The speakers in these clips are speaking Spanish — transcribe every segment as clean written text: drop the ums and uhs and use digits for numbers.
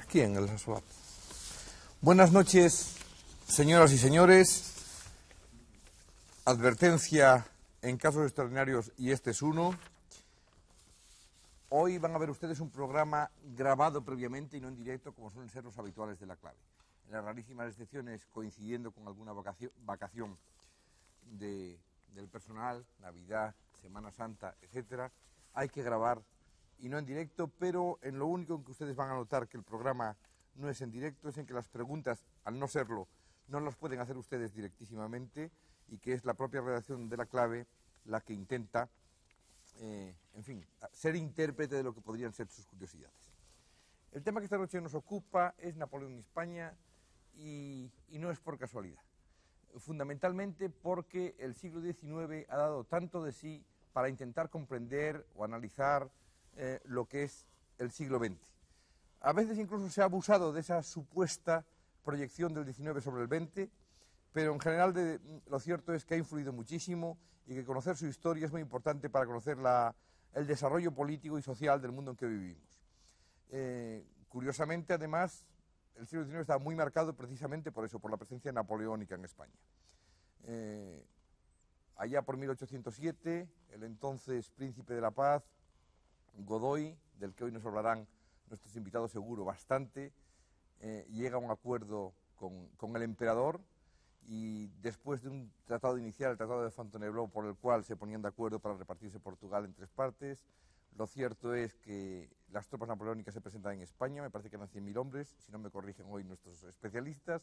aquí en el SOAP. Buenas noches, señoras y señores. Advertencia en casos extraordinarios, y este es uno. Hoy van a ver ustedes un programa grabado previamente y no en directo, como suelen ser los habituales de La Clave. En las rarísimas excepciones, coincidiendo con alguna vacación del personal, Navidad, Semana Santa, etcétera, hay que grabar y no en directo, pero en lo único en que ustedes van a notar que el programa no es en directo es en que las preguntas, al no serlo, no las pueden hacer ustedes directísimamente, y que es la propia redacción de La Clave la que intenta, en fin, ser intérprete de lo que podrían ser sus curiosidades. El tema que esta noche nos ocupa es Napoleón en España, y no es por casualidad. Fundamentalmente porque el siglo XIX ha dado tanto de sí para intentar comprender o analizar lo que es el siglo XX. A veces incluso se ha abusado de esa supuesta proyección del XIX sobre el XX, pero en general lo cierto es que ha influido muchísimo y que conocer su historia es muy importante para conocer el desarrollo político y social del mundo en que vivimos. Curiosamente, además, el siglo XIX está muy marcado precisamente por eso, por la presencia napoleónica en España. Allá por 1807, el entonces príncipe de la paz, Godoy, del que hoy nos hablarán nuestros invitados seguro bastante, llega a un acuerdo con el emperador, y después de un tratado inicial, el Tratado de Fontainebleau, por el cual se ponían de acuerdo para repartirse Portugal en tres partes, lo cierto es que las tropas napoleónicas se presentan en España, me parece que eran 100.000 hombres, si no me corrigen hoy nuestros especialistas,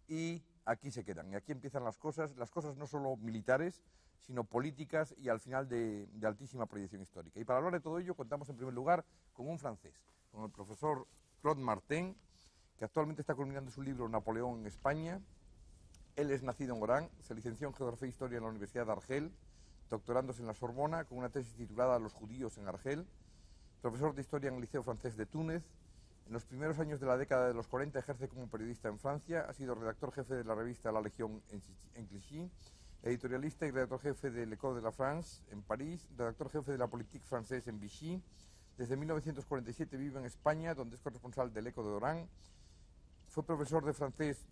y aquí se quedan. Y aquí empiezan las cosas no solo militares, sino políticas y al final de altísima proyección histórica. Y para hablar de todo ello contamos en primer lugar con un francés, con el profesor Claude Martin, que actualmente está culminando su libro Napoleón en España. Él es nacido en Orán, se licenció en Geografía e Historia en la Universidad de Argel, doctorándose en la Sorbona con una tesis titulada Los judíos en Argel, profesor de Historia en el Liceo Francés de Túnez. En los primeros años de la década de los 40 ejerce como periodista en Francia, ha sido redactor jefe de la revista La Legión en Clichy, editorialista y redactor jefe de L'Écho de la France en París, redactor jefe de la Politique Française en Vichy. Desde 1947 vive en España, donde es corresponsal del Eco de Orán. Fue profesor de francés,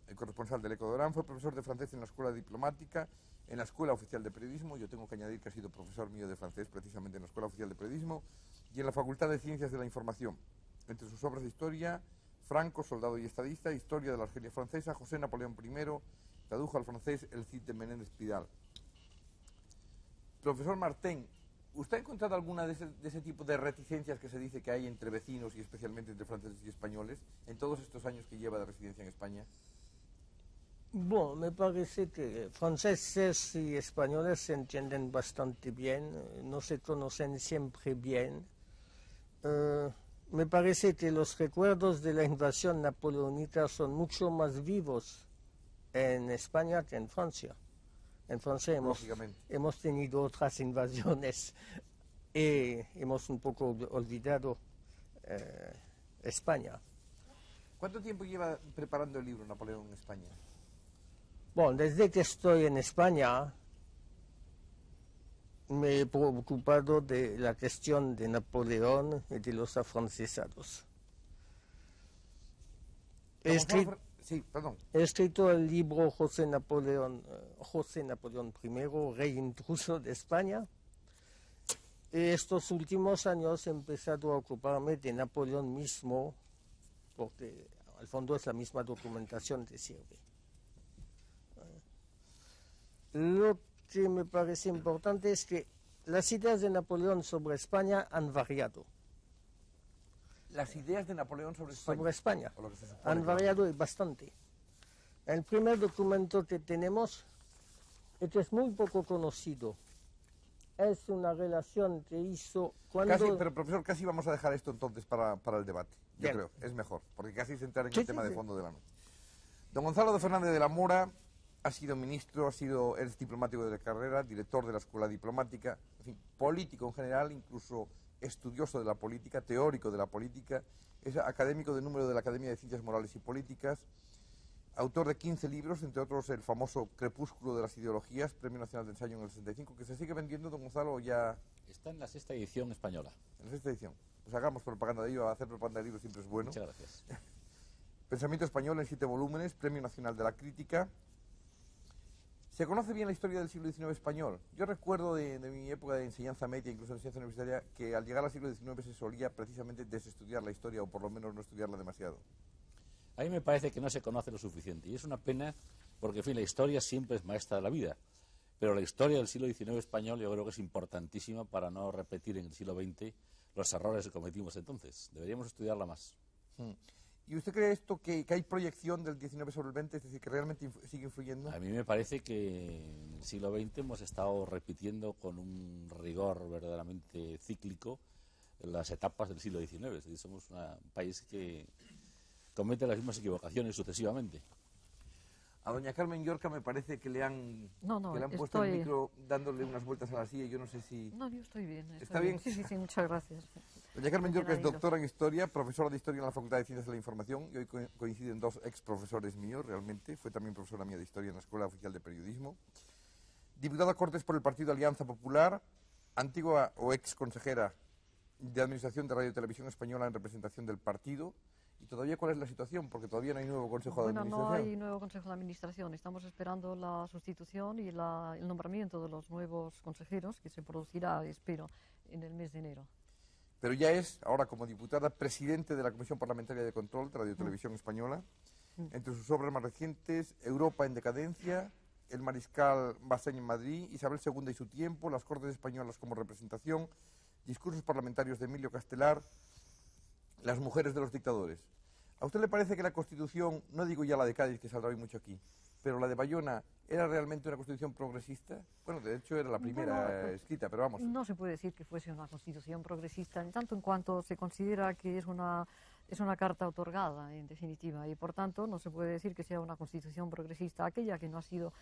el corresponsal del Eco de Orán, fue profesor de francés en la Escuela Diplomática, en la Escuela Oficial de Periodismo. Yo tengo que añadir que ha sido profesor mío de francés precisamente en la Escuela Oficial de Periodismo, y en la Facultad de Ciencias de la Información. Entre sus obras de historia, Franco, soldado y estadista, Historia de la Argelia francesa, José Napoleón I, tradujo al francés el Cid de Menéndez Pidal. Profesor Martin, ¿usted ha encontrado alguna de ese tipo de reticencias que se dice que hay entre vecinos y especialmente entre franceses y españoles en todos estos años que lleva de residencia en España? Bueno, me parece que franceses y españoles se entienden bastante bien, no se conocen siempre bien. Me parece que los recuerdos de la invasión napoleónica son mucho más vivos en España que en Francia. En Francia hemos tenido otras invasiones y hemos un poco olvidado España. ¿Cuánto tiempo lleva preparando el libro Napoleón en España? Bueno, desde que estoy en España me he preocupado de la cuestión de Napoleón y de los afrancesados. He escrito el libro José Napoleón I, Rey intruso de España. Y estos últimos años he empezado a ocuparme de Napoleón mismo, porque al fondo es la misma documentación que sirve. Lo que me parece importante es que las ideas de Napoleón sobre España han variado. ¿Las ideas de Napoleón sobre España? Sobre España han variado y bastante. El primer documento que tenemos, que es muy poco conocido, es una relación que hizo cuando... Pero profesor, casi vamos a dejar esto entonces para el debate. Yo creo, es mejor, porque casi es entrar en el tema de fondo de la noche. Don Gonzalo de Fernández de la Mora ha sido ministro, es diplomático de carrera, director de la Escuela Diplomática, en fin, político en general, incluso estudioso de la política, teórico de la política, es académico de número de la Academia de Ciencias Morales y Políticas, autor de 15 libros, entre otros el famoso Crepúsculo de las Ideologías, Premio Nacional de Ensayo en el 65, que se sigue vendiendo, don Gonzalo, ya... Está en la 6ª edición española. En la 6ª edición. Pues hagamos propaganda de ello, hacer propaganda de libros siempre es bueno. Muchas gracias. Pensamiento español en 7 volúmenes, Premio Nacional de la Crítica. ¿Se conoce bien la historia del siglo XIX español? Yo recuerdo de mi época de enseñanza media, incluso de enseñanza universitaria, que al llegar al siglo XIX se solía precisamente desestudiar la historia, o por lo menos no estudiarla demasiado. A mí me parece que no se conoce lo suficiente, y es una pena porque, en fin, la historia siempre es maestra de la vida, pero la historia del siglo XIX español yo creo que es importantísima para no repetir en el siglo XX los errores que cometimos entonces. Deberíamos estudiarla más. ¿Y usted cree esto que hay proyección del XIX sobre el XX, es decir, que realmente sigue influyendo? A mí me parece que en el siglo XX hemos estado repitiendo con un rigor verdaderamente cíclico las etapas del siglo XIX. Es decir, somos un país que comete las mismas equivocaciones sucesivamente. A doña Carmen Llorca me parece que le han puesto el micro dándole unas vueltas a la silla y yo no sé si... No, yo estoy bien. ¿Está bien? Sí, muchas gracias. Doña Carmen Llorca es doctora en Historia, profesora de Historia en la Facultad de Ciencias de la Información, y hoy coinciden dos ex profesores míos, realmente. Fue también profesora mía de Historia en la Escuela Oficial de Periodismo. Diputada a Cortes por el Partido Alianza Popular, antigua o ex consejera de Administración de Radio y Televisión Española en representación del partido. ¿Y todavía cuál es la situación? Porque todavía no hay nuevo Consejo de Administración. Bueno, no hay nuevo Consejo de Administración. Estamos esperando la sustitución y el nombramiento de los nuevos consejeros, que se producirá, espero, en el mes de enero. Pero ya es, ahora como diputada, presidente de la Comisión Parlamentaria de Control de Radio y Televisión Española. Entre sus obras más recientes, Europa en decadencia, El Mariscal Basseny en Madrid, Isabel II y su tiempo, Las Cortes Españolas como representación, Discursos parlamentarios de Emilio Castelar, Las mujeres de los dictadores. ¿A usted le parece que la Constitución, no digo ya la de Cádiz, que saldrá hoy mucho aquí, pero la de Bayona, era realmente una Constitución progresista? Bueno, de hecho era la primera escrita, pero vamos. No se puede decir que fuese una Constitución progresista, en tanto en cuanto se considera que es una carta otorgada, en definitiva, y por tanto no se puede decir que sea una Constitución progresista, aquella que no ha sido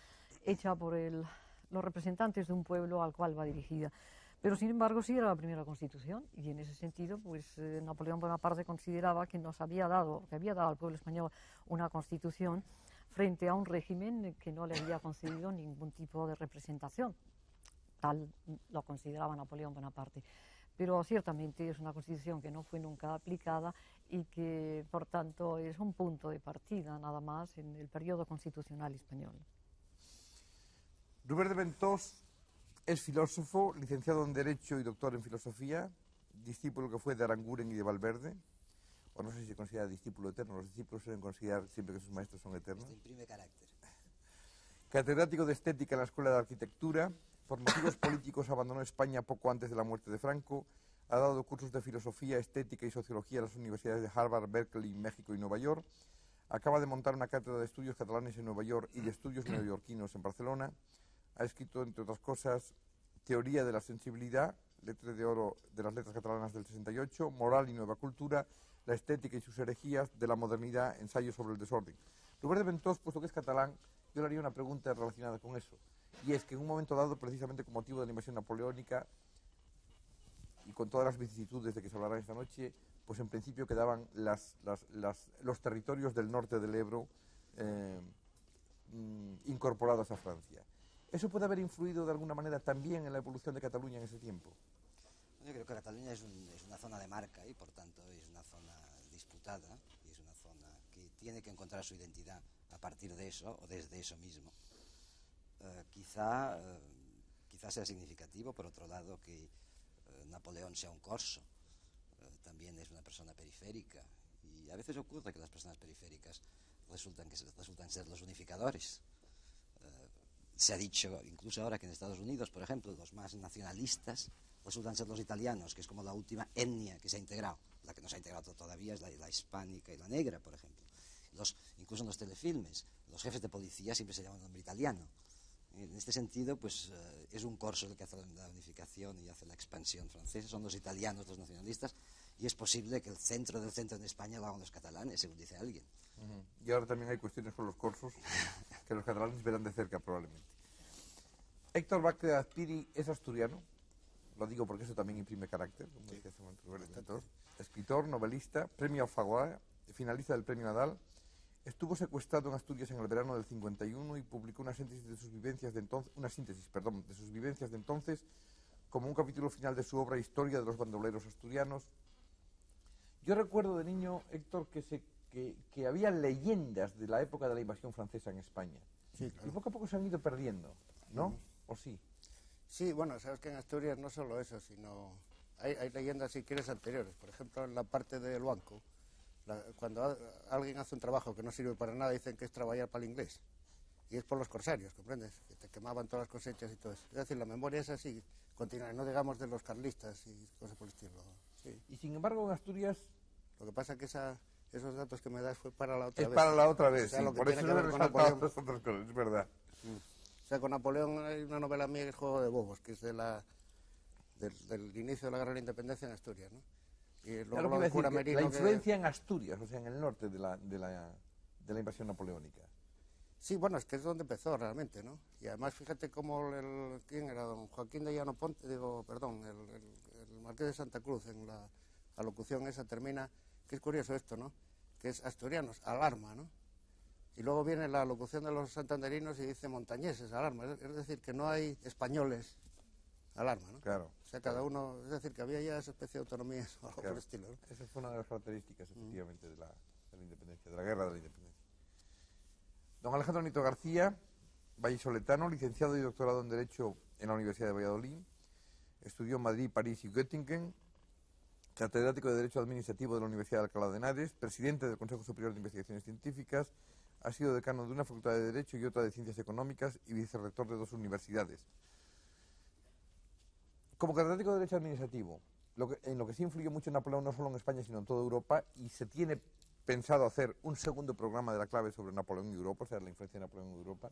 hecha por los representantes de un pueblo al cual va dirigida. Pero, sin embargo, sí era la primera Constitución, y en ese sentido, pues Napoleón Bonaparte consideraba que había dado al pueblo español una Constitución frente a un régimen que no le había concedido ningún tipo de representación. Tal lo consideraba Napoleón Bonaparte. Pero ciertamente es una Constitución que no fue nunca aplicada y que, por tanto, es un punto de partida, nada más, en el periodo constitucional español. Rubén de Ventós es filósofo, licenciado en Derecho y doctor en Filosofía, discípulo que fue de Aranguren y de Valverde, o no sé si se considera discípulo eterno, los discípulos suelen considerar siempre que sus maestros son eternos. Esto imprime carácter. Catedrático de Estética en la Escuela de Arquitectura, por motivos políticos abandonó España poco antes de la muerte de Franco, ha dado cursos de Filosofía, Estética y Sociología en las universidades de Harvard, Berkeley, México y Nueva York, acaba de montar una cátedra de estudios catalanes en Nueva York y de estudios neoyorquinos en Barcelona. Ha escrito, entre otras cosas, Teoría de la sensibilidad, Letra de oro de las letras catalanas del 68, Moral y nueva cultura, La estética y sus herejías de la modernidad, Ensayo sobre el desorden. Rubén de Ventós, puesto que es catalán, yo le haría una pregunta relacionada con eso. Y es que en un momento dado, precisamente con motivo de la invasión napoleónica, y con todas las vicisitudes de que se hablará esta noche, pues en principio quedaban los territorios del norte del Ebro incorporados a Francia. ¿Eso puede haber influido de alguna manera también en la evolución de Cataluña en ese tiempo? Yo creo que Cataluña es una zona de marca y por tanto es una zona disputada y es una zona que tiene que encontrar su identidad a partir de eso o desde eso mismo. Quizá sea significativo, por otro lado, que Napoleón sea un corso. También es una persona periférica y a veces ocurre que las personas periféricas resultan ser los unificadores. Se ha dicho incluso ahora que en Estados Unidos, por ejemplo, los más nacionalistas resultan ser los italianos, que es como la última etnia que se ha integrado. La que no se ha integrado todavía es la hispánica y la negra, por ejemplo. Incluso en los telefilmes, los jefes de policía siempre se llaman nombre italiano. En este sentido, pues es un corso el que hace la unificación y hace la expansión francesa. Son los italianos los nacionalistas y es posible que el centro del centro en España lo hagan los catalanes, según dice alguien. Y ahora también hay cuestiones con los corsos que los catalanes verán de cerca probablemente. Héctor Vázquez de Azpiri es asturiano, lo digo porque eso también imprime carácter, como decía hace un momento. Escritor, novelista, premio Alfaguara, finalista del premio Nadal. Estuvo secuestrado en Asturias en el verano del 51 y publicó una síntesis de sus vivencias de entonces como un capítulo final de su obra Historia de los bandoleros asturianos. Yo recuerdo de niño, Héctor, que había leyendas de la época de la invasión francesa en España. Sí, claro. Y poco a poco se han ido perdiendo, ¿no? ¿O sí? Sí, bueno, sabes que en Asturias no solo eso, sino hay leyendas, si quieres, anteriores. Por ejemplo, en la parte del banco, cuando alguien hace un trabajo que no sirve para nada, dicen que es trabajar para el inglés. Y es por los corsarios, ¿comprendes? Que te quemaban todas las cosechas y todo eso. Es decir, la memoria es así, continua, no digamos de los carlistas y cosas por el estilo. Sí. Y sin embargo, en Asturias Lo que pasa es que esos datos que me das fue para la otra es vez. para la otra vez, O sea, sí, lo que por tiene eso que no he ver con resaltado Napoleón. las otras cosas, es verdad. O sea, con Napoleón hay una novela mía que es Juego de Bobos, que es del inicio de la Guerra de la Independencia en Asturias, ¿no? Y Ya luego lo que lo iba a del cura decir, que Merino la influencia en Asturias, o sea, en el norte de la invasión napoleónica. Sí, bueno, es que es donde empezó realmente, ¿no? Y además, fíjate cómo ¿quién era? Don Joaquín de Llano Ponte, el Marqués de Santa Cruz, en la alocución esa termina, que es curioso esto, ¿no? Que es asturianos, alarma, ¿no? Y luego viene la alocución de los santanderinos y dice montañeses, alarma. Es decir, que no hay españoles, alarma, ¿no? Claro. O sea, cada uno, es decir, que había ya esa especie de autonomía o algo por el estilo, ¿no? Esa fue una de las características, efectivamente, de la independencia, de la guerra de la independencia. Don Alejandro Nito García, vallisoletano, licenciado y doctorado en Derecho en la Universidad de Valladolid, estudió en Madrid, París y Göttingen, catedrático de Derecho Administrativo de la Universidad de Alcalá de Henares, presidente del Consejo Superior de Investigaciones Científicas, ha sido decano de una facultad de Derecho y otra de Ciencias Económicas y vicerrector de 2 universidades. Como catedrático de Derecho Administrativo, en lo que sí influyó mucho Napoleón no solo en España sino en toda Europa, y se tiene pensado hacer un segundo programa de la clave sobre Napoleón y Europa, o sea, la influencia de Napoleón en Europa,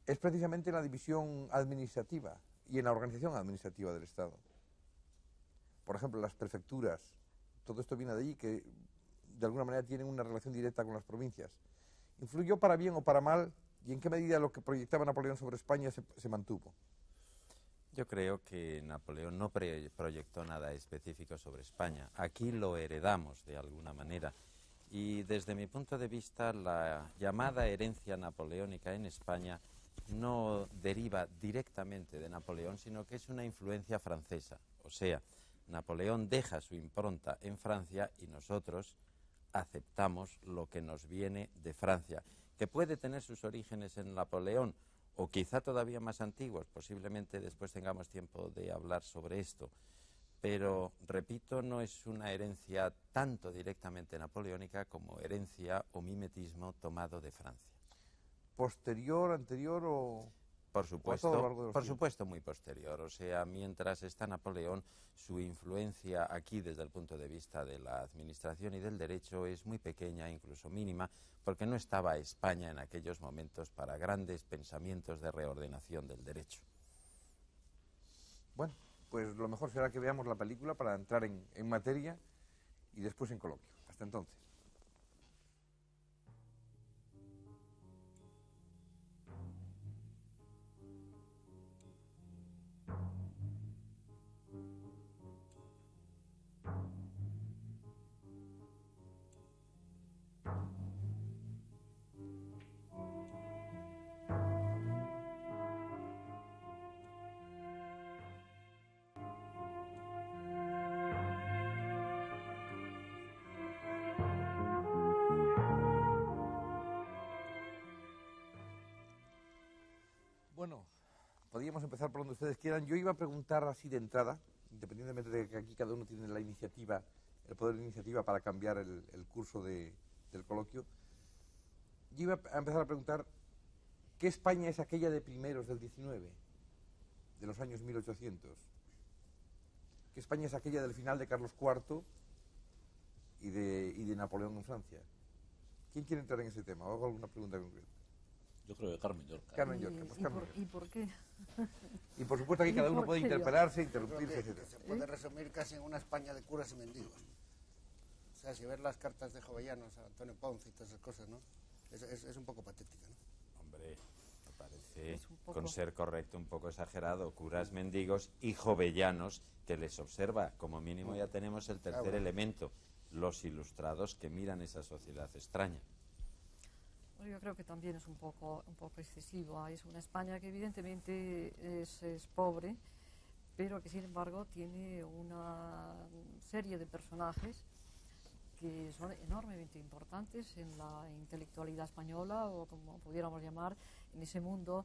es precisamente en la división administrativa y en la organización administrativa del Estado. Por ejemplo, las prefecturas, todo esto viene de allí, que de alguna manera tienen una relación directa con las provincias. ¿Influyó para bien o para mal? ¿Y en qué medida lo que proyectaba Napoleón sobre España se mantuvo? Yo creo que Napoleón no proyectó nada específico sobre España. Aquí lo heredamos de alguna manera. Y desde mi punto de vista, la llamada herencia napoleónica en España no deriva directamente de Napoleón, sino que es una influencia francesa. O sea, Napoleón deja su impronta en Francia y nosotros aceptamos lo que nos viene de Francia, que puede tener sus orígenes en Napoleón, o quizá todavía más antiguos, posiblemente después tengamos tiempo de hablar sobre esto. Pero, repito, no es una herencia tanto directamente napoleónica como herencia o mimetismo tomado de Francia. ¿Posterior, anterior o...? Por supuesto, muy posterior. O sea, mientras está Napoleón, su influencia aquí desde el punto de vista de la administración y del derecho es muy pequeña, incluso mínima, porque no estaba España en aquellos momentos para grandes pensamientos de reordenación del derecho. Bueno, pues lo mejor será que veamos la película para entrar en materia y después en coloquio. Hasta entonces. Bueno, podríamos empezar por donde ustedes quieran. Yo iba a preguntar así de entrada, independientemente de que aquí cada uno tiene la iniciativa, el poder de iniciativa para cambiar el curso del coloquio. Yo iba a empezar a preguntar, ¿qué España es aquella de primeros del 19, de los años 1800? ¿Qué España es aquella del final de Carlos IV y de Napoleón en Francia? ¿Quién quiere entrar en ese tema? ¿O hago alguna pregunta concreta? Yo creo que Carmen Yorca. Carmen Yorca, pues Carmen Yorca. ¿Y por qué? Y por supuesto aquí cada uno puede interpelarse, interrumpirse, que etc. se puede resumir casi en una España de curas y mendigos. O sea, si ves las cartas de Jovellanos a Antonio Ponce y todas esas cosas, ¿no? Es un poco patética, ¿no? Hombre, me parece, poco... con ser correcto, un poco exagerado. Curas mendigos y jovellanos que les observa. Como mínimo ya tenemos el tercer elemento, los ilustrados que miran esa sociedad extraña. Bueno, yo creo que también es un poco excesivo. Es una España que evidentemente es pobre, pero que sin embargo tiene una serie de personajes que son enormemente importantes en la intelectualidad española, o como pudiéramos llamar, en ese mundo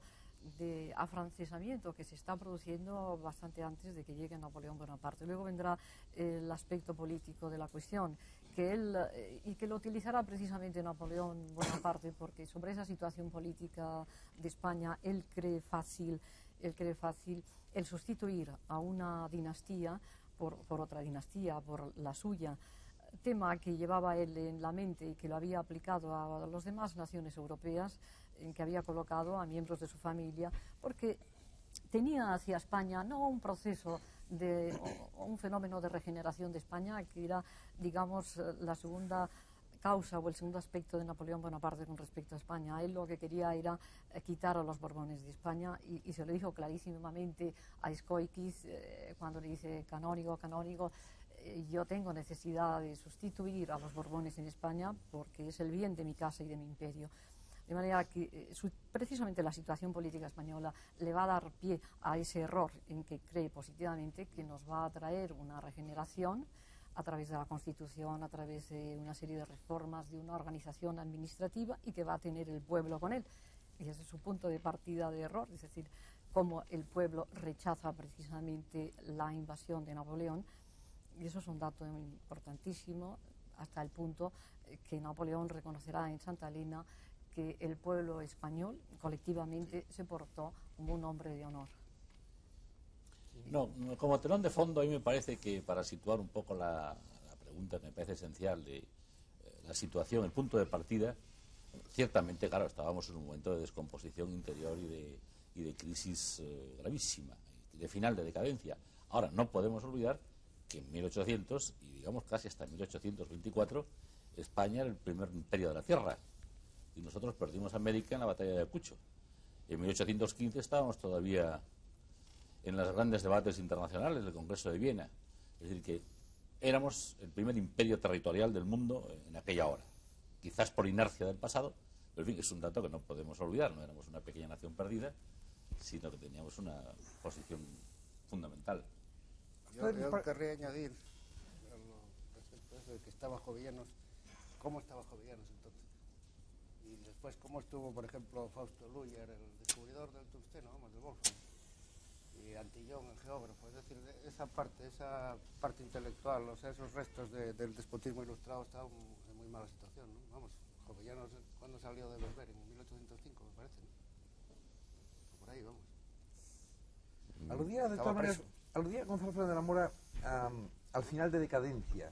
de afrancesamiento que se está produciendo bastante antes de que llegue Napoleón Bonaparte. Luego vendrá el aspecto político de la cuestión, y que lo utilizará precisamente Napoleón Bonaparte, porque sobre esa situación política de España él cree fácil el sustituir a una dinastía por otra dinastía, por la suya, tema que llevaba él en la mente y que lo había aplicado a las demás naciones europeas, en que había colocado a miembros de su familia, porque tenía hacia España no un proceso o un fenómeno de regeneración de España, que era, digamos, la segunda causa o el segundo aspecto de Napoleón Bonaparte con respecto a España. Él lo que quería era quitar a los Borbones de España, y se lo dijo clarísimamente a Escóiquiz cuando le dice: canónigo, yo tengo necesidad de sustituir a los Borbones en España porque es el bien de mi casa y de mi imperio. De manera que precisamente la situación política española le va a dar pie a ese error en que cree positivamente que nos va a traer una regeneración a través de la Constitución, a través de una serie de reformas, de una organización administrativa, y que va a tener el pueblo con él. Y ese es su punto de partida de error, es decir, cómo el pueblo rechaza precisamente la invasión de Napoleón. Y eso es un dato importantísimo, hasta el punto que Napoleón reconocerá en Santa Elena que el pueblo español colectivamente se portó como un hombre de honor. No, como telón de fondo, a mí me parece que, para situar un poco la pregunta que me parece esencial de la situación, el punto de partida, ciertamente, claro, estábamos en un momento de descomposición interior y de crisis gravísima, de final de decadencia. Ahora, no podemos olvidar que en 1800, y digamos casi hasta 1824, España era el primer imperio de la Tierra, y nosotros perdimos América en la batalla de Ayacucho. En 1815 estábamos todavía en los grandes debates internacionales del Congreso de Viena. Es decir, que éramos el primer imperio territorial del mundo en aquella hora. Quizás por inercia del pasado, pero en fin, es un dato que no podemos olvidar. No éramos una pequeña nación perdida, sino que teníamos una posición fundamental. Yo querría añadir respecto a eso de que estaba Jovellanos, cómo estaba Jovellanos entonces. Y después cómo estuvo, por ejemplo, Fausto Luyer, el descubridor del tungsteno, vamos, del Wolfram, y Antillón, el geógrafo. Es decir, esa parte intelectual, o sea, esos restos del despotismo ilustrado estaban en muy mala situación, ¿no? Vamos, Jovellanos, ¿cuándo salió de Berber? En 1805, me parece, ¿no? Por ahí, vamos. Aludía, de todas maneras, Gonzalo Fernández de la Mora al final de decadencia.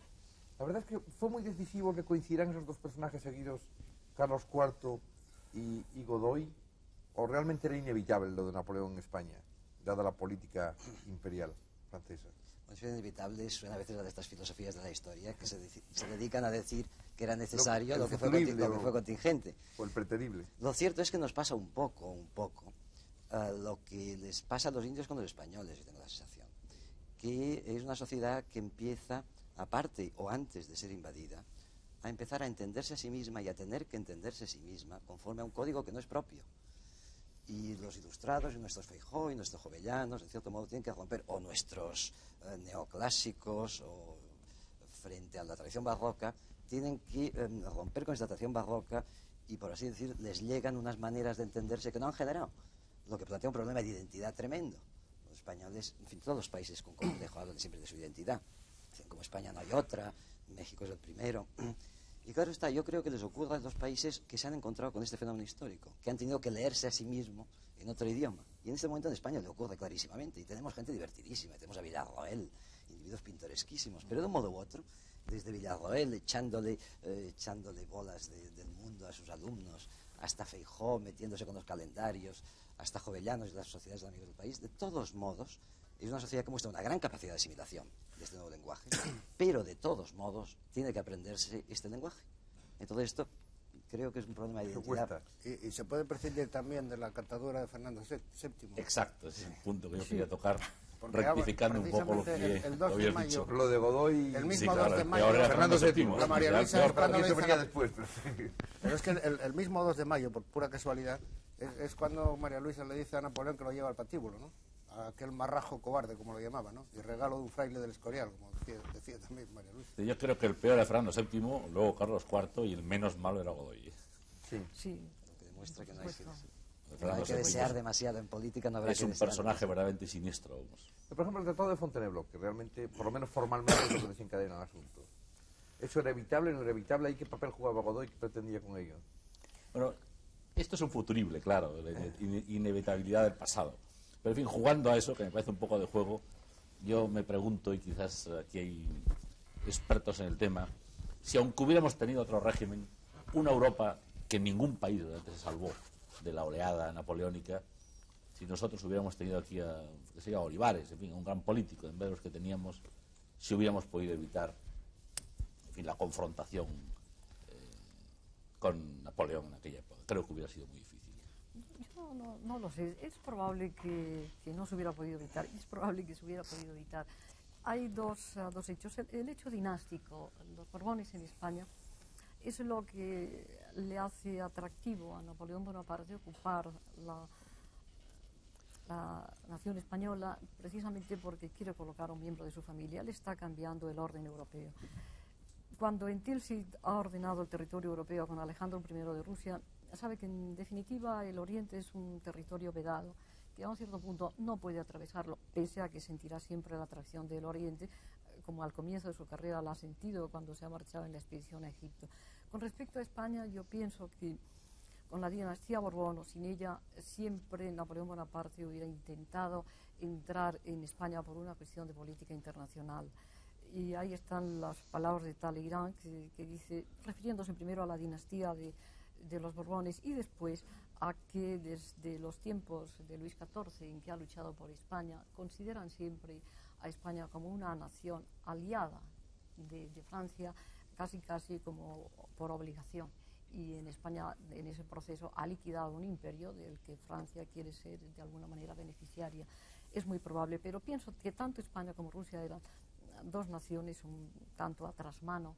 La verdad es que fue muy decisivo que coincidieran esos dos personajes seguidos, Carlos IV y Godoy, o realmente era inevitable lo de Napoleón en España, dada la política imperial francesa. Es inevitable, suena a veces a estas filosofías de la historia que se dedican a decir que era necesario lo que fue contingente. O el preterible. Lo cierto es que nos pasa un poco lo que les pasa a los indios con los españoles, yo tengo la sensación, que es una sociedad que empieza, aparte o antes de ser invadida, a empezar a entenderse a sí misma y a tener que entenderse a sí misma conforme a un código que no es propio. Y los ilustrados, y nuestros Feijóo, y nuestros Jovellanos, en cierto modo, tienen que romper, o nuestros neoclásicos, o frente a la tradición barroca, tienen que romper con esta tradición barroca, y, por así decir, les llegan unas maneras de entenderse que no han generado, lo que plantea un problema de identidad tremendo. Los españoles, en fin, todos los países con complejo hablan siempre de su identidad. Dicen, como España no hay otra, México es el primero. Y claro está, yo creo que les ocurre a los países que se han encontrado con este fenómeno histórico, que han tenido que leerse a sí mismo en otro idioma. Y en este momento en España le ocurre clarísimamente. Y tenemos gente divertidísima, tenemos a Villarroel, individuos pintoresquísimos, pero de un modo u otro, desde Villarroel echándole bolas del mundo a sus alumnos, hasta Feijóo metiéndose con los calendarios, hasta Jovellanos y las sociedades de amigos del país. De todos modos, es una sociedad que muestra una gran capacidad de asimilación de este nuevo lenguaje, pero de todos modos tiene que aprenderse este lenguaje. Entonces esto creo que es un problema de identidad. Y se puede prescindir también de la catadura de Fernando VII. Exacto, ese es el punto que yo quería tocar, rectificando un poco lo que habías dicho. Lo de Godoy... El mismo 2 de mayo, Fernando VII. La María Luisa, cuando le venía después. Pero es que el mismo 2 de mayo, por pura casualidad, es cuando María Luisa le dice a Napoleón que lo lleva al patíbulo, ¿no? a aquel marrajo cobarde, como lo llamaba, ¿no? Y regalo de un fraile del Escorial, como decía también María Luisa. Yo creo que el peor era Fernando VII, luego Carlos IV y el menos malo era Godoy. Sí. Lo que demuestra que no hay que, Fernando hay que VII desear demasiado en política, no habrá es que un desear personaje demasiado. verdaderamente siniestro. Vamos. Por ejemplo, el Tratado de Fontainebleau, que realmente, por lo menos formalmente, es lo que desencadena el asunto. ¿Eso era evitable o no era evitable? ¿Y qué papel jugaba Godoy? ¿Qué pretendía con ello? Bueno, esto es un futurible, claro, la inevitabilidad del pasado. Pero, en fin, jugando a eso, que me parece un poco de juego, yo me pregunto, y quizás aquí hay expertos en el tema, si aunque hubiéramos tenido otro régimen, una Europa que ningún país realmente se salvó de la oleada napoleónica, si nosotros hubiéramos tenido aquí a Olivares, en fin, un gran político, en vez de los que teníamos, si hubiéramos podido evitar, en fin, la confrontación con Napoleón en aquella época. Creo que hubiera sido muy difícil. Yo no lo sé. Es probable que no se hubiera podido evitar. Es probable que se hubiera podido evitar. Hay dos hechos. El hecho dinástico, los Borbones en España, es lo que le hace atractivo a Napoleón Bonaparte ocupar la nación española, precisamente porque quiere colocar a un miembro de su familia. Le está cambiando el orden europeo. Cuando en Tilsit ha ordenado el territorio europeo con Alejandro I de Rusia, sabe que en definitiva el Oriente es un territorio vedado, que a un cierto punto no puede atravesarlo, pese a que sentirá siempre la atracción del Oriente, como al comienzo de su carrera la ha sentido cuando se ha marchado en la expedición a Egipto. Con respecto a España, yo pienso que con la dinastía Borbón o sin ella, siempre Napoleón Bonaparte hubiera intentado entrar en España por una cuestión de política internacional. Y ahí están las palabras de Talleyrand, que dice, refiriéndose primero a la dinastía de los Borbones y después a que desde los tiempos de Luis XIV, en que ha luchado por España, consideran siempre a España como una nación aliada de Francia, casi como por obligación. Y en España, en ese proceso, ha liquidado un imperio del que Francia quiere ser de alguna manera beneficiaria. Es muy probable, pero pienso que tanto España como Rusia eran dos naciones un tanto a trasmano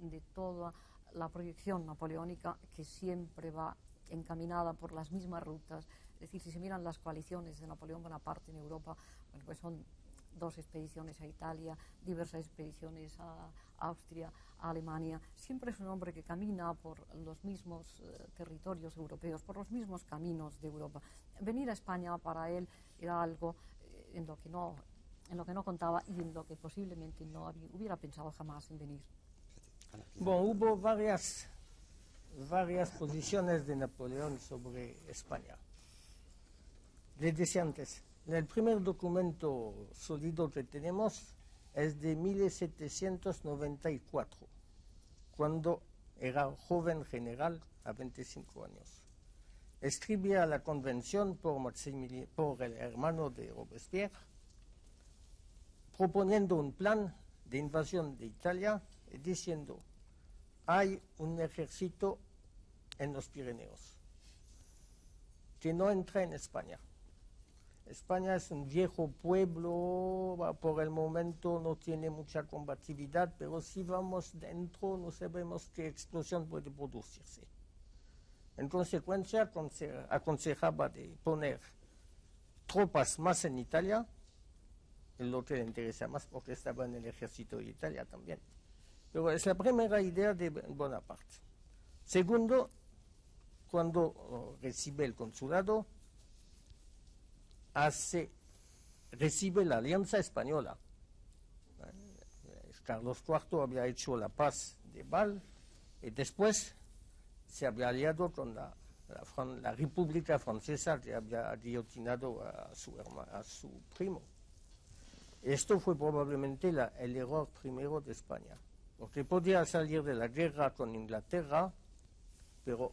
de toda la proyección napoleónica, que siempre va encaminada por las mismas rutas. Es decir, si se miran las coaliciones de Napoleón Bonaparte en Europa, bueno, pues son dos expediciones a Italia, diversas expediciones a Austria, a Alemania. Siempre es un hombre que camina por los mismos territorios europeos, por los mismos caminos de Europa. Venir a España para él era algo en lo que no contaba y en lo que posiblemente no hubiera pensado jamás en venir. Bueno, hubo varias posiciones de Napoleón sobre España. Les decía antes, el primer documento sólido que tenemos es de 1794, cuando era joven general a 25 años. Escribía a la convención por el hermano de Robespierre, proponiendo un plan de invasión de Italia, diciendo, hay un ejército en los Pirineos que no entra en España. España es un viejo pueblo, por el momento no tiene mucha combatividad, pero si vamos dentro no sabemos qué explosión puede producirse. En consecuencia, aconsejaba de poner tropas más en Italia, lo que le interesa más porque estaba en el ejército de Italia también. Pero es la primera idea de Bonaparte. Segundo, cuando recibe el consulado, recibe la Alianza Española. Carlos IV había hecho la paz de Val y después se había aliado con la República Francesa, que había guillotinado a su primo. Esto fue probablemente el error primero de España, porque podía salir de la guerra con Inglaterra, pero